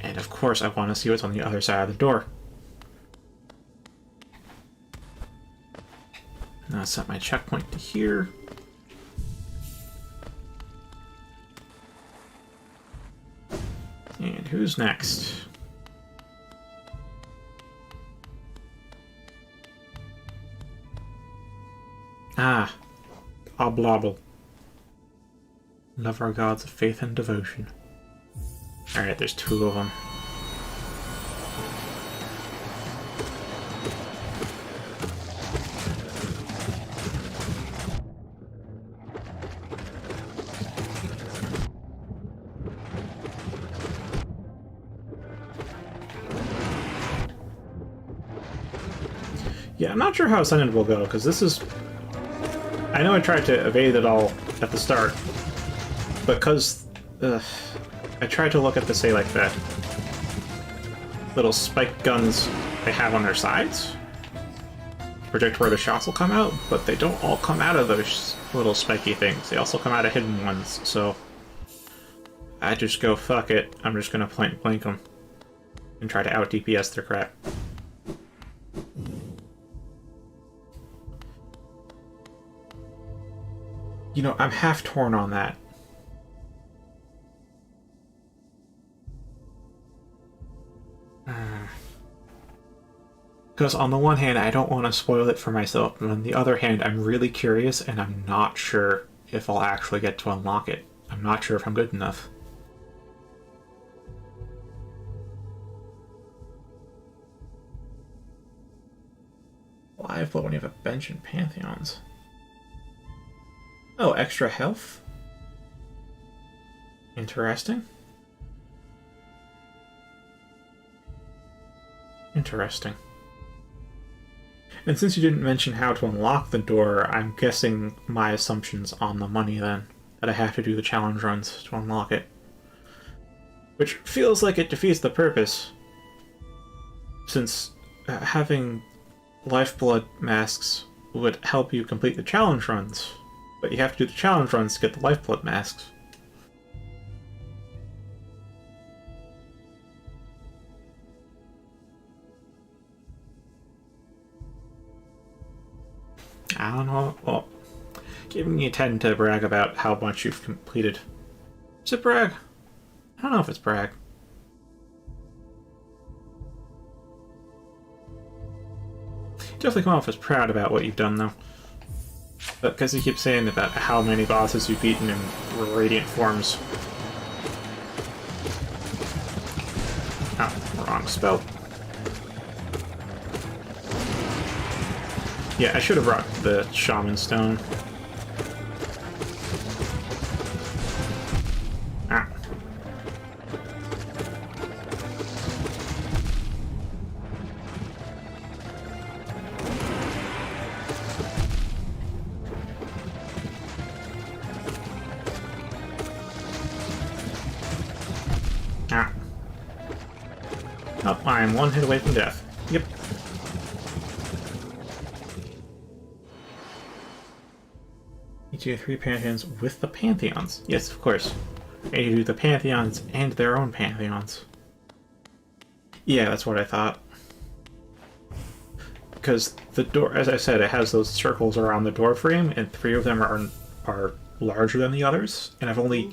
[SPEAKER 1] And of course I want to see what's on the other side of the door. Now I'll set my checkpoint to here. And who's next? Ah, Oblobble. Love our gods of faith and devotion. Alright, there's two of them. Yeah, I'm not sure how Ascended will go, because this is... I know I tried to evade it all at the start, but because... I tried to look at the, say, like, the little spike guns they have on their sides, predict where the shots will come out, but they don't all come out of those little spiky things. They also come out of hidden ones, so I just go, fuck it, I'm just gonna point blank them and try to out-DPS their crap. You know, I'm half torn on that. Because on the one hand, I don't want to spoil it for myself, but on the other hand, I'm really curious and I'm not sure if I'll actually get to unlock it. I'm not sure if I'm good enough. Live, but when you have a bench and pantheons. Oh, extra health? Interesting. Interesting. And since you didn't mention how to unlock the door, I'm guessing my assumption's on the money then. That I have to do the challenge runs to unlock it. Which feels like it defeats the purpose, since having lifeblood masks would help you complete the challenge runs, but you have to do the challenge runs to get the lifeblood masks. I don't know. Well, giving you 10 to brag about how much you've completed. Is it brag? I don't know if it's brag. Definitely come off as proud about what you've done, though. But because you keep saying about how many bosses you've beaten in radiant forms. Oh, wrong spell. Yeah, I should have brought the Shaman Stone. Ah. Ah. Oh, I am one hit away from death. Yep. You do 3 pantheons with the pantheons. Yes, of course. And you do the pantheons and their own pantheons. Yeah, that's what I thought. Because the door, as I said, it has those circles around the door frame, and 3 of them are larger than the others, and I've only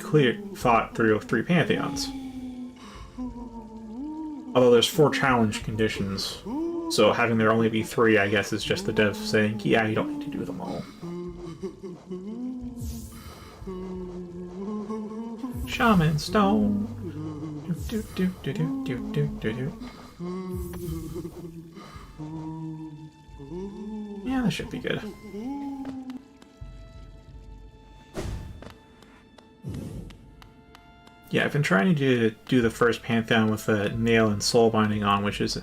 [SPEAKER 1] fought through 3 pantheons. Although there's 4 challenge conditions, so having there only be 3, I guess, is just the devs saying, yeah, you don't need to do them all. Shaman Stone. Do do do do do do do do. Yeah, that should be good. Yeah, I've been trying to do the first Pantheon with a nail and soul binding on, which is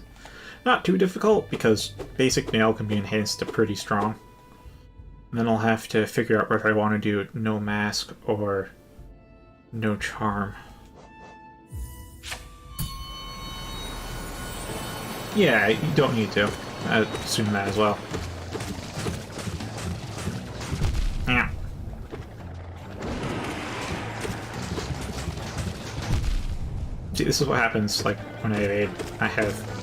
[SPEAKER 1] not too difficult because basic nail can be enhanced to pretty strong. And then I'll have to figure out whether I want to do no mask or no charm. Yeah, you don't need to. I assume that as well. Yeah. See, this is what happens, like, when I evade. I have...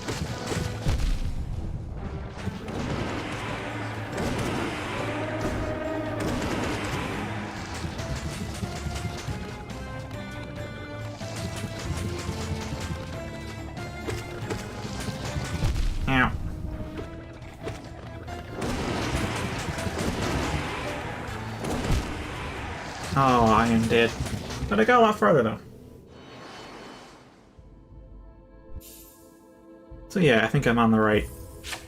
[SPEAKER 1] Ow. Oh, I am dead. But I got a lot farther, though. So yeah, I think I'm on the right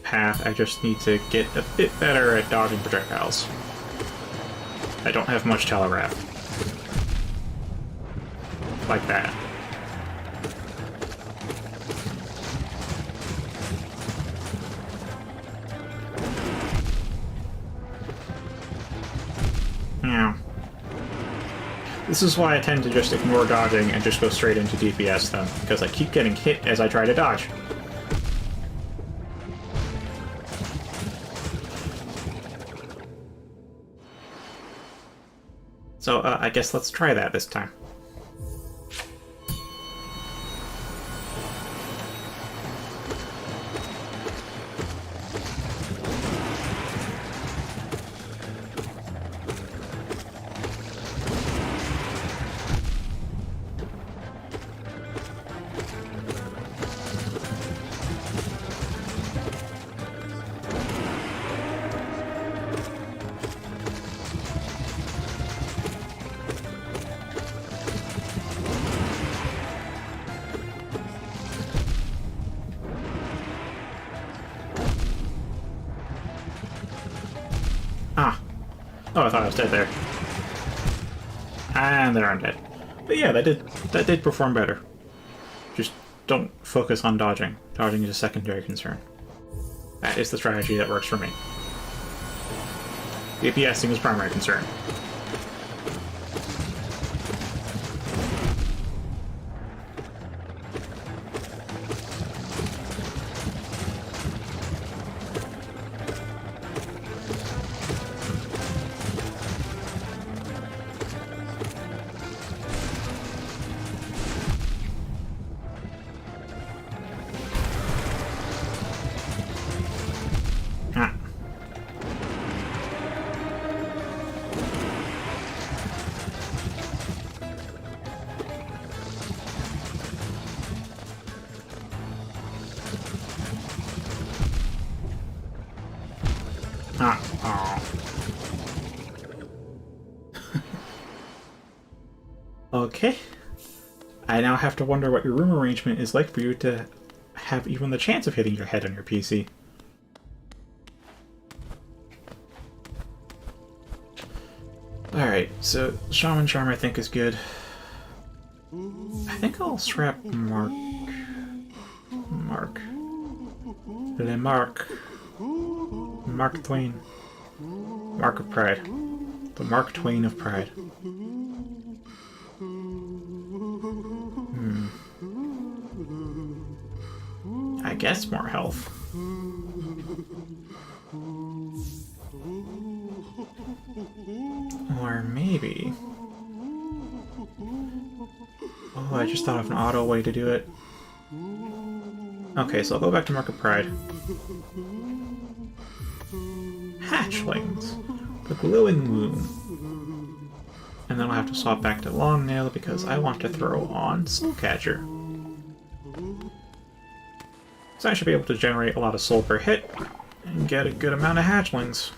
[SPEAKER 1] path. I just need to get a bit better at dodging projectiles. I don't have much telegraph. Like that. Yeah. This is why I tend to just ignore dodging and just go straight into DPS then, because I keep getting hit as I try to dodge. So, I guess let's try that this time. Ah. Oh, I thought I was dead there. And there I'm dead. But yeah, that did perform better. Just don't focus on dodging. Dodging is a secondary concern. That is the strategy that works for me. DPSing is primary concern. Okay. I now have to wonder what your room arrangement is like for you to have even the chance of hitting your head on your PC. Alright, so Shaman Charm I think is good. I think I'll scrap Mark. Le Mark. Mark Twain. Mark of Pride. The Mark Twain of Pride. I guess more health. Or maybe... Oh, I just thought of an auto way to do it. Okay, so I'll go back to Mark of Pride. Hatchlings. The glowing womb. And then I'll have to swap back to Long Nail because I want to throw on Soulcatcher. So I should be able to generate a lot of soul per hit and get a good amount of hatchlings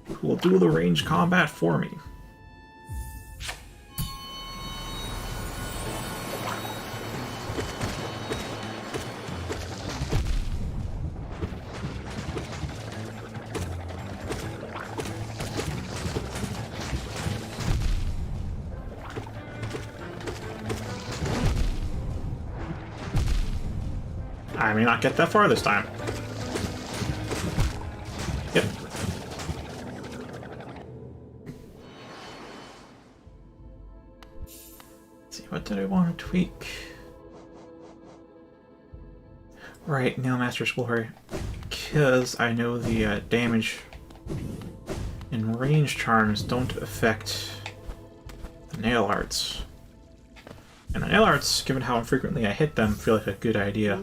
[SPEAKER 1] who will do the ranged combat for me. I may not get that far this time. Yep. Let's see, what did I want to tweak? Right, Nailmaster Glory. Because I know the damage and range charms don't affect the nail arts. And the nail arts, given how infrequently I hit them, feel like a good idea.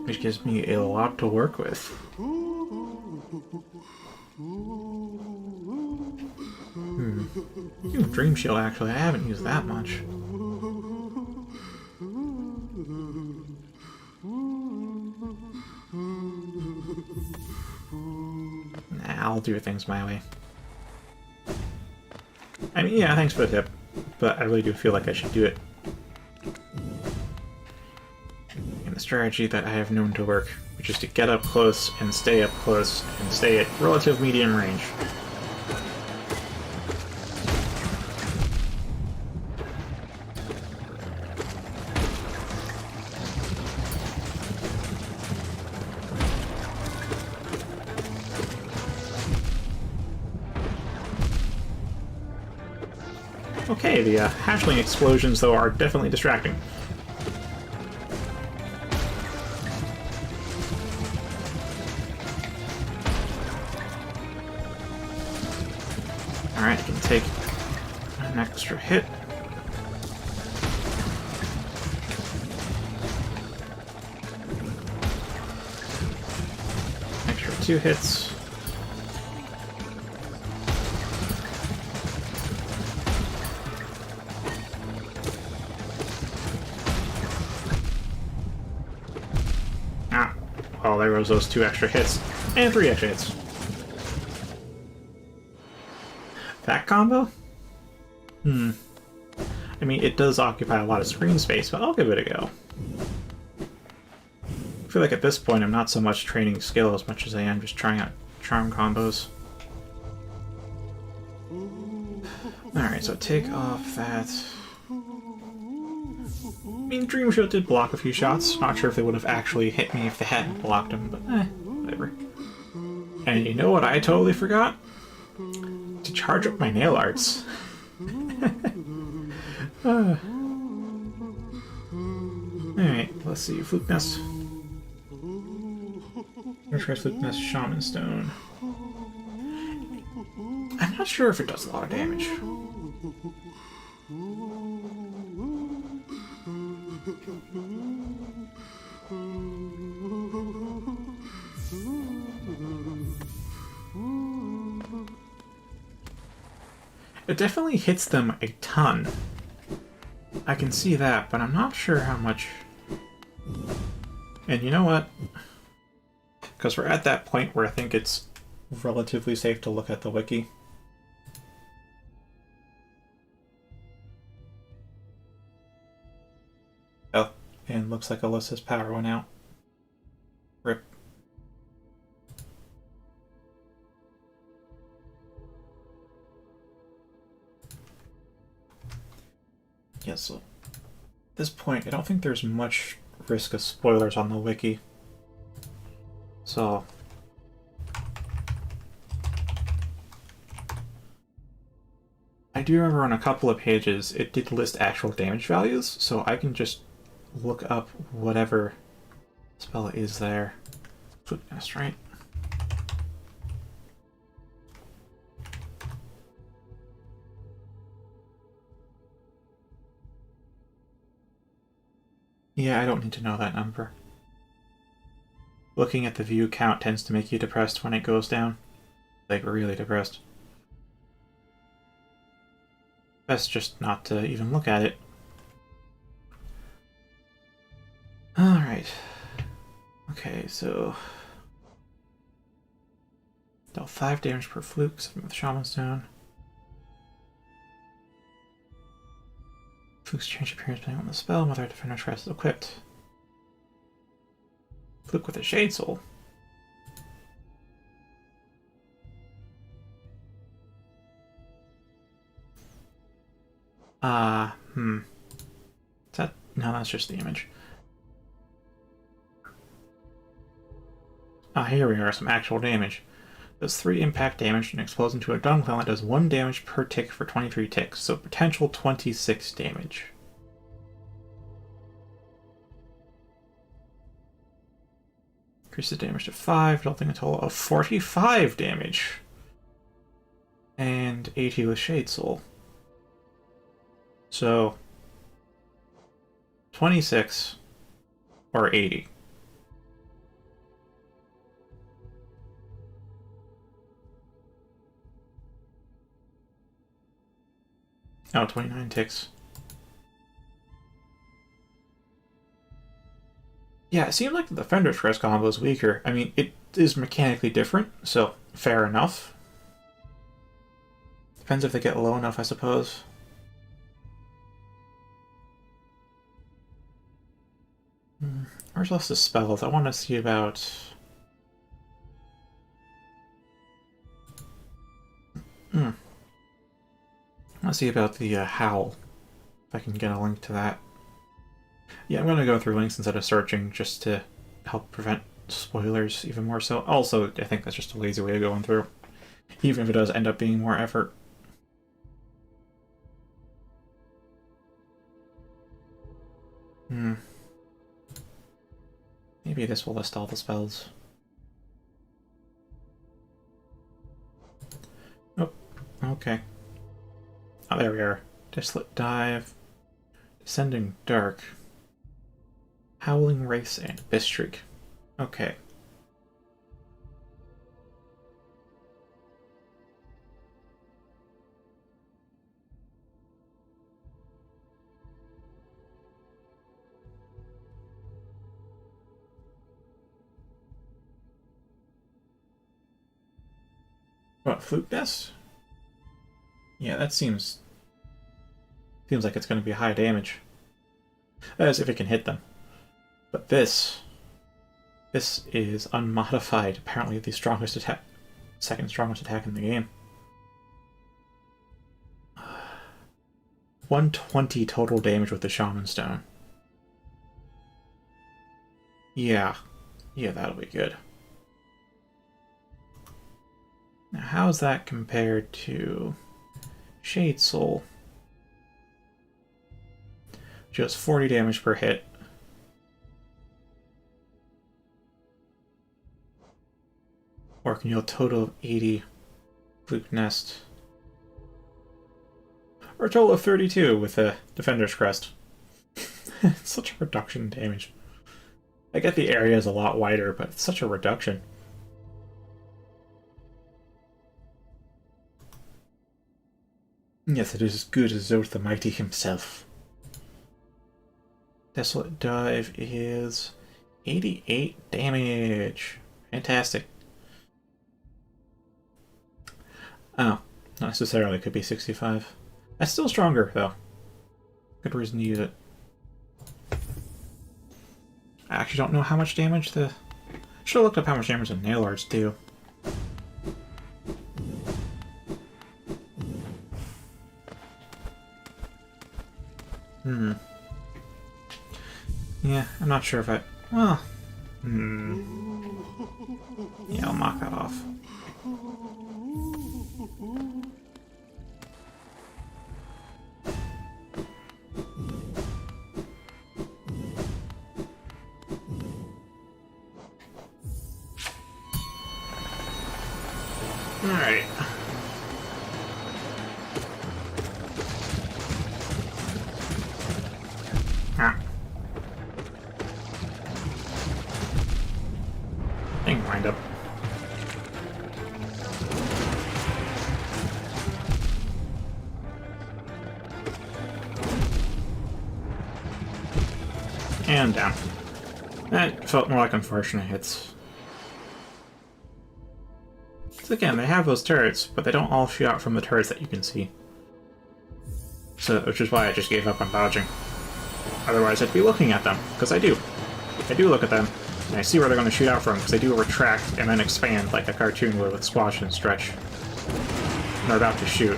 [SPEAKER 1] Which gives me a lot to work with. Ooh, Dream Shield, actually. I haven't used that much. Nah, I'll do things my way. I mean, yeah, thanks for the tip, but I really do feel like I should do it. And the strategy that I have known to work, which is to get up close and stay up close and stay at relative medium range. Okay, the hatchling explosions, though, are definitely distracting. Alright, I can take an extra hit. Extra 2 hits. Oh, there goes those 2 extra hits. And 3 extra hits. That combo? I mean, it does occupy a lot of screen space, but I'll give it a go. I feel like at this point I'm not so much training skill as much as I am just trying out charm combos. Alright, so take off that... I mean, Dream Shield did block a few shots. Not sure if they would have actually hit me if they hadn't blocked them, but whatever. And you know what I totally forgot? To charge up my nail arts. Alright, let's see. Fluke Nest. Let's try Fluke Nest Shaman Stone. I'm not sure if it does a lot of damage. It definitely hits them a ton. I can see that, but I'm not sure how much. And you know what? Because we're at that point where I think it's relatively safe to look at the wiki. And looks like Alyssa's power went out. Rip. Yeah, so at this point, I don't think there's much risk of spoilers on the wiki. So I do remember on a couple of pages it did list actual damage values, so I can just look up whatever spell is there. That's right. Yeah, I don't need to know that number. Looking at the view count tends to make you depressed when it goes down. Like, really depressed. Best just not to even look at it. Alright. Okay, so... deal 5 damage per fluke, 7 with Shaman Stone. Flukes change appearance depending on the spell, whether Defender's Crest is equipped. Fluke with a Shade Soul. Is that... no, that's just the image. Here we are, some actual damage. Does 3 impact damage and explodes into a dung cloud that does 1 damage per tick for 23 ticks, so potential 26 damage. Increases damage to 5, resulting in a total of 45 damage. And 80 with Shade Soul. So 26 or 80. Oh, 29 ticks. Yeah, it seemed like the Defender's Crest combo is weaker. I mean, it is mechanically different, so fair enough. Depends if they get low enough, I suppose. Where's less the spells? I want to see about... Let's see about the Howl. If I can get a link to that. Yeah, I'm going to go through links instead of searching just to help prevent spoilers even more so. Also, I think that's just a lazy way of going through. Even if it does end up being more effort. Maybe this will list all the spells. Nope. Okay. Oh, there we are. Desolate Dive. Descending Dark. Howling Race and Bistreak. Okay. What, Fluke Nest? Yeah, that seems like it's going to be high damage. As if it can hit them. But this is unmodified, apparently the strongest attack, second strongest attack in the game. 120 total damage with the Shaman Stone. Yeah, that'll be good. Now, how's that compared to Shade Soul? Just 40 damage per hit. Or can you a total of 80 Fluke Nest? Or a total of 32 with a Defender's Crest. It's such a reduction in damage. I get the area is a lot wider, but it's such a reduction. Yes, it is as good as Zoth the Mighty himself. Desolate Dive is 88 damage. Fantastic. Oh, not necessarily. Could be 65. That's still stronger, though. Good reason to use it. I actually don't know how much damage the... Should have looked up how much damage the nail arts do. Yeah, I'm not sure if I... Well... Yeah, I'll knock that off. Alright. Ah. Thing wind up. And down. That felt more like unfortunate hits. So again, they have those turrets, but they don't all shoot out from the turrets that you can see. So, which is why I just gave up on dodging. Otherwise, I'd be looking at them, because I do. I do look at them, and I see where they're going to shoot out from, because they do retract and then expand like a cartoon would with squash and stretch. And they're about to shoot.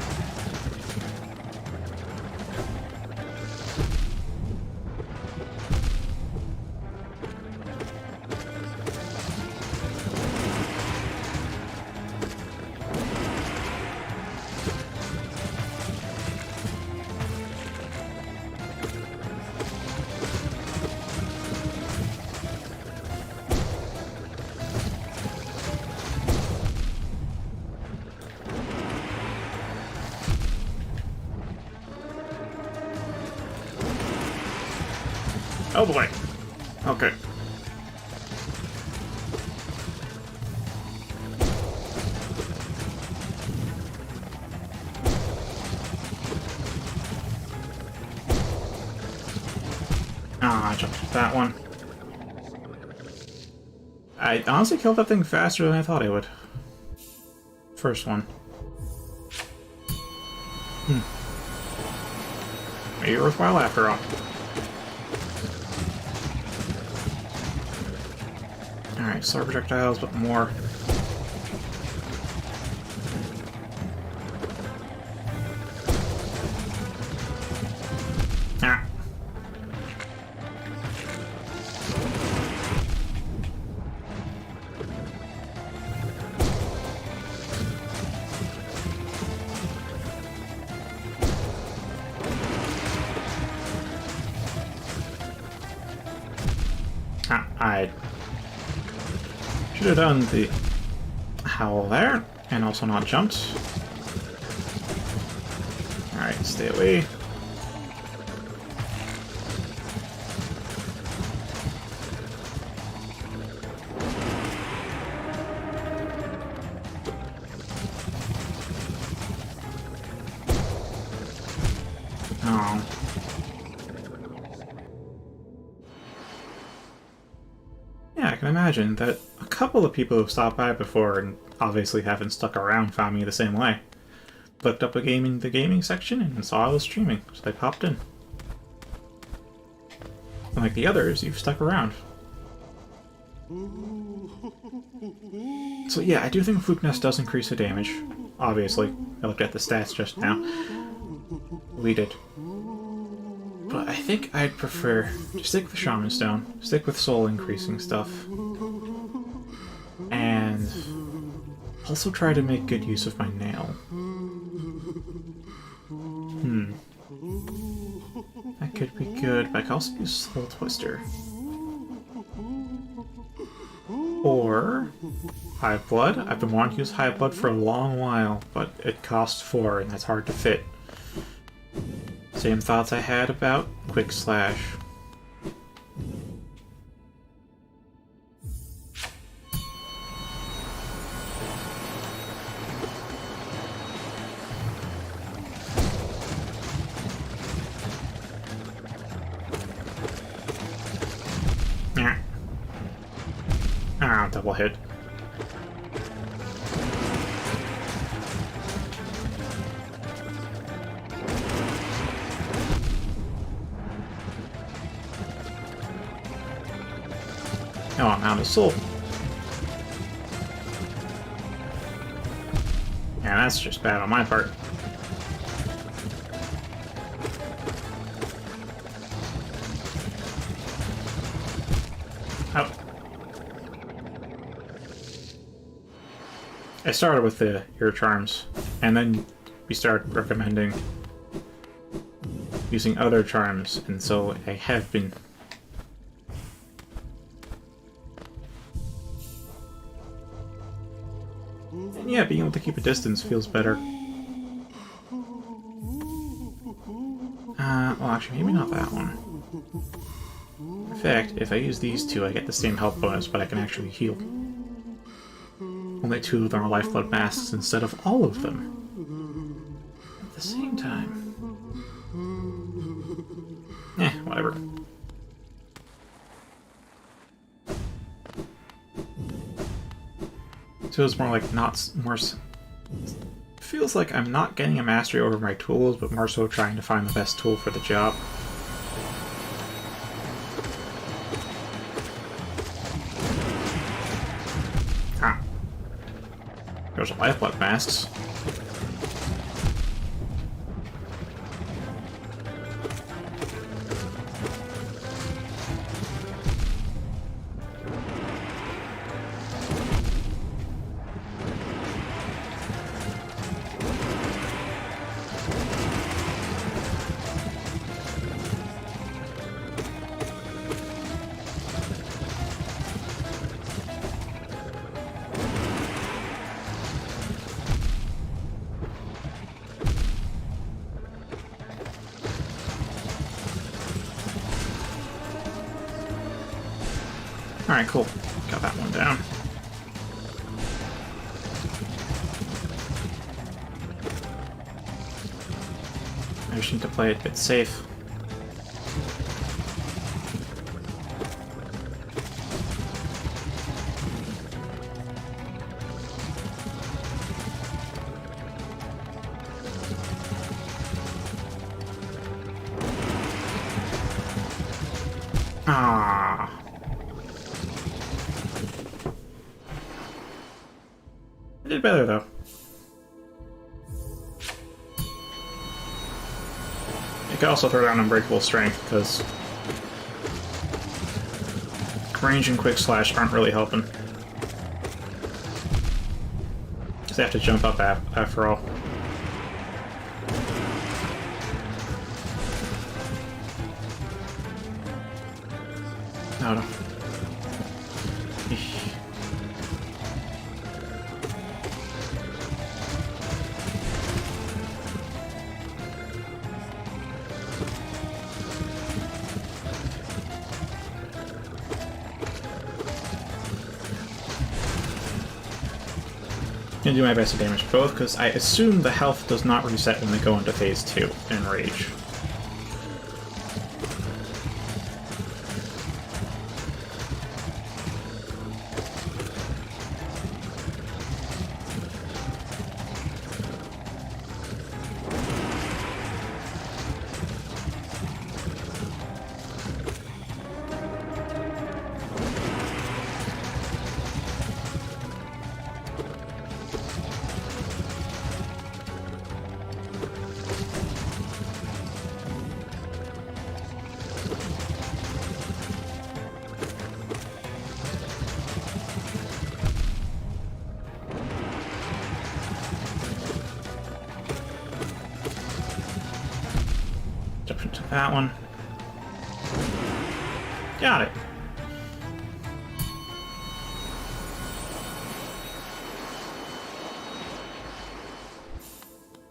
[SPEAKER 1] Oh boy. Okay. Ah, I jumped that one. I honestly killed that thing faster than I thought I would. First one. Maybe worthwhile after all. Alright, sword projectiles, but more. Ah. I should have done the howl there, and also not jumped. Alright, stay away. Oh. Yeah, I can imagine that a couple of people who've stopped by before and obviously haven't stuck around found me the same way. Looked up the gaming section and saw I was streaming, so they popped in. Unlike the others, you've stuck around. So yeah, I do think Fluke Nest does increase the damage. Obviously, I looked at the stats just now. We did. But I think I'd prefer to stick with Shaman Stone, stick with soul increasing stuff, and also try to make good use of my nail. That could be good, but I can also use Soul Twister. Or Hive Blood. I've been wanting to use Hive Blood for a long while, but it costs 4 and that's hard to fit. Same thoughts I had about Quick Slash. Ah, double hit. Oh, I'm out of soul. Yeah, that's just bad on my part. Oh. I started with the ear charms, and then we started recommending using other charms, and so I have been. And yeah, being able to keep a distance feels better. Well, actually, maybe not that one. In fact, if I use these two, I get the same health bonus, but I can actually heal. Only 2 of them are lifeblood masks instead of all of them. At the same time... whatever. Feels more like feels like I'm not getting a mastery over my tools, but more so trying to find the best tool for the job. Ah. There's lifeblood masks. Alright, cool. Got that one down. I just need to play it a bit safe. Ah. I did better, though. You could also throw down Unbreakable Strength, because range and Quick Slash aren't really helping. Because they have to jump up after all. No, no. I'm gonna do my best to damage both, because I assume the health does not reset when they go into phase 2 in Rage. Jump into that one. Got it.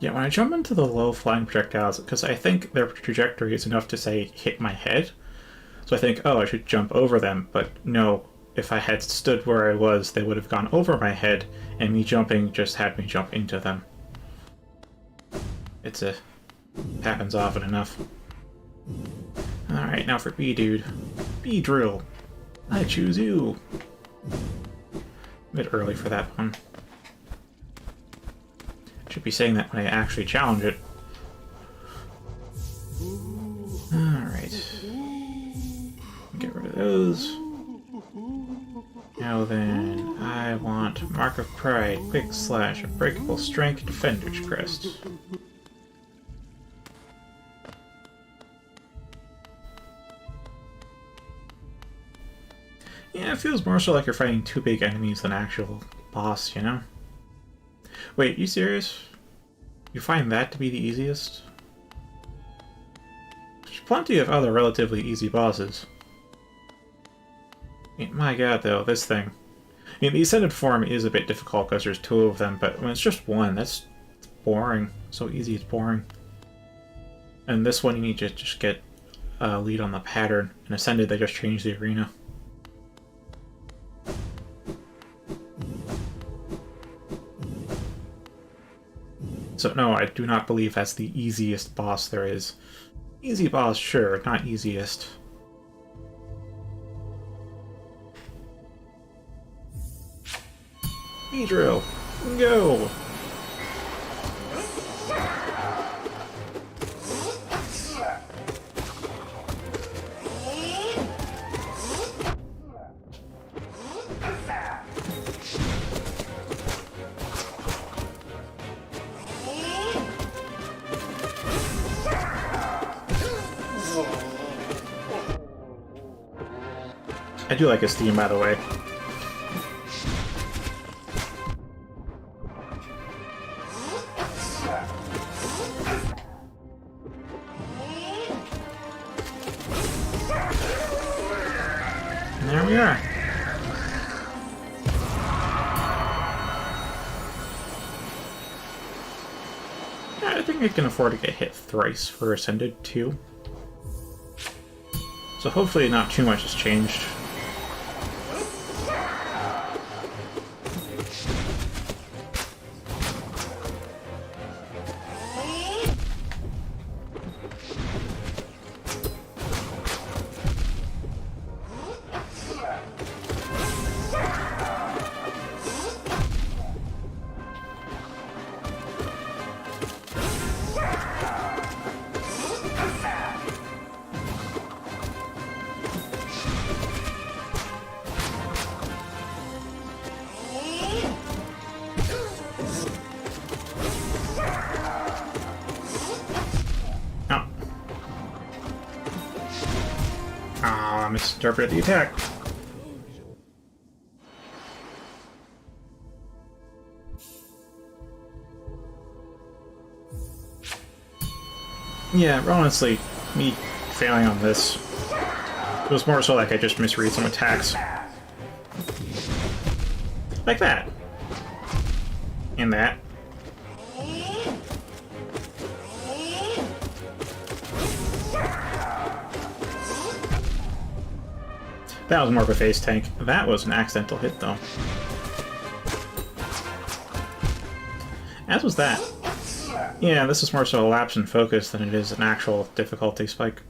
[SPEAKER 1] Yeah, when I jump into the low flying projectiles, because I think their trajectory is enough to say hit my head, so I think, oh, I should jump over them, but no, if I had stood where I was, they would have gone over my head, and me jumping just had me jump into them. Happens often enough. Alright, now for B, dude. B drill. I choose you. A bit early for that one. Should be saying that when I actually challenge it. Alright. Get rid of those. Now then, I want Mark of Pride, Quick Slash, Unbreakable Strength, Defender's Crest. Yeah, it feels more so like you're fighting two big enemies than actual boss, you know? Wait, you serious? You find that to be the easiest? There's plenty of other relatively easy bosses. I mean, my god, though, this thing. I mean, the Ascended form is a bit difficult because there's two of them, but when it's just one, that's boring. So easy, it's boring. And this one, you need to just get a lead on the pattern. And Ascended, they just changed the arena. So no, I do not believe that's the easiest boss there is. Easy boss, sure, not easiest. Drill, go! I do like his theme, by the way. And there we are. I think I can afford to get hit thrice for Ascended, too. So hopefully not too much has changed. Misinterpreted the attack. Yeah, honestly, me failing on this, it was more so like I just misread some attacks. Like that. And that. That was more of a face tank. That was an accidental hit, though. As was that. Yeah, this is more so a lapse in focus than it is an actual difficulty spike.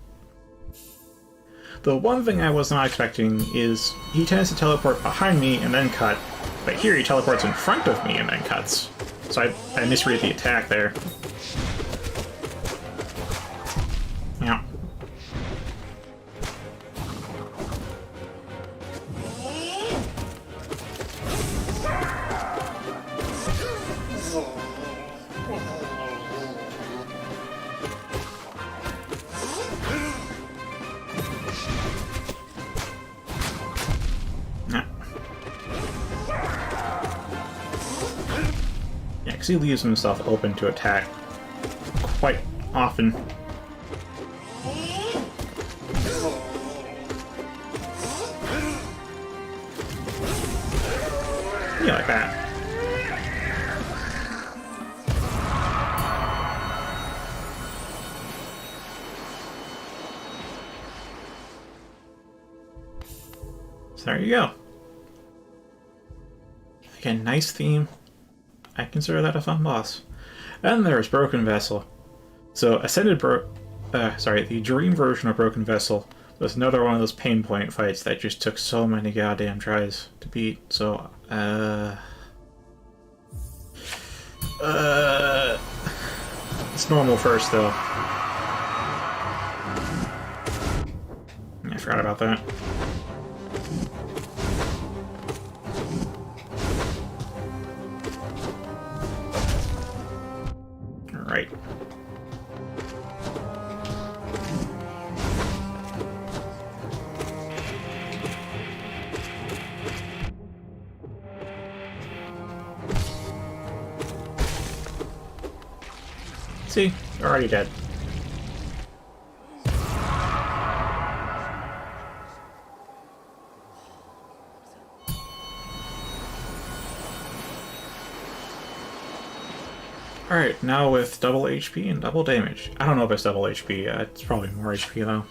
[SPEAKER 1] The one thing I was not expecting is he tends to teleport behind me and then cut, but here he teleports in front of me and then cuts. So I misread the attack there. Yeah. He leaves himself open to attack quite often. Yeah, like that. So there you go. Again, nice theme. I consider that a fun boss. And there's Broken Vessel. So Ascended the Dream version of Broken Vessel was another one of those pain point fights that just took so many goddamn tries to beat. So, it's normal first, though. I forgot about that. See? They're already dead. Alright, now with double HP and double damage. I don't know if it's double HP, it's probably more HP though.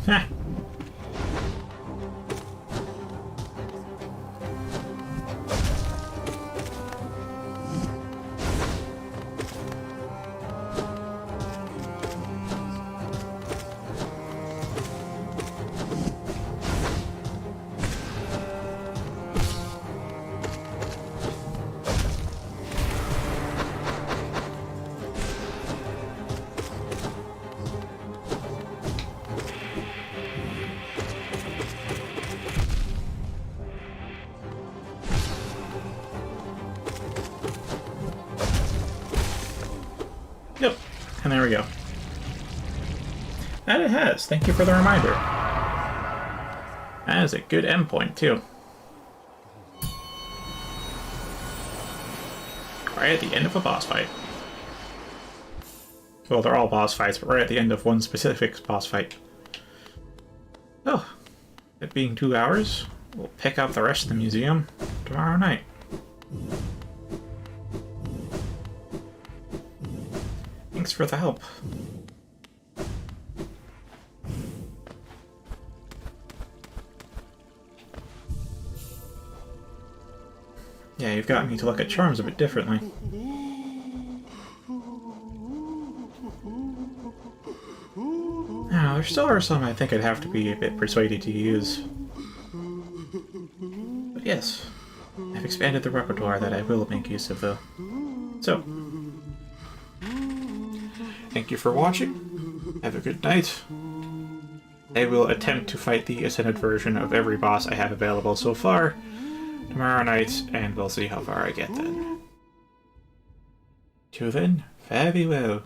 [SPEAKER 1] Heh. Yep, and there we go. And it has. Thank you for the reminder. That is a good endpoint, too. Right at the end of a boss fight. Well, they're all boss fights, but right at the end of one specific boss fight. Oh, it being 2 hours, we'll pick out the rest of the museum tomorrow night. Thanks for the help. Yeah, you've got me to look at charms a bit differently. Now, there still are some I think I'd have to be a bit persuaded to use. But yes, I've expanded the repertoire that I will make use of though. So, thank you for watching. Have a good night. I will attempt to fight the ascended version of every boss I have available so far tomorrow night, and we'll see how far I get then. Till then, fare thee well.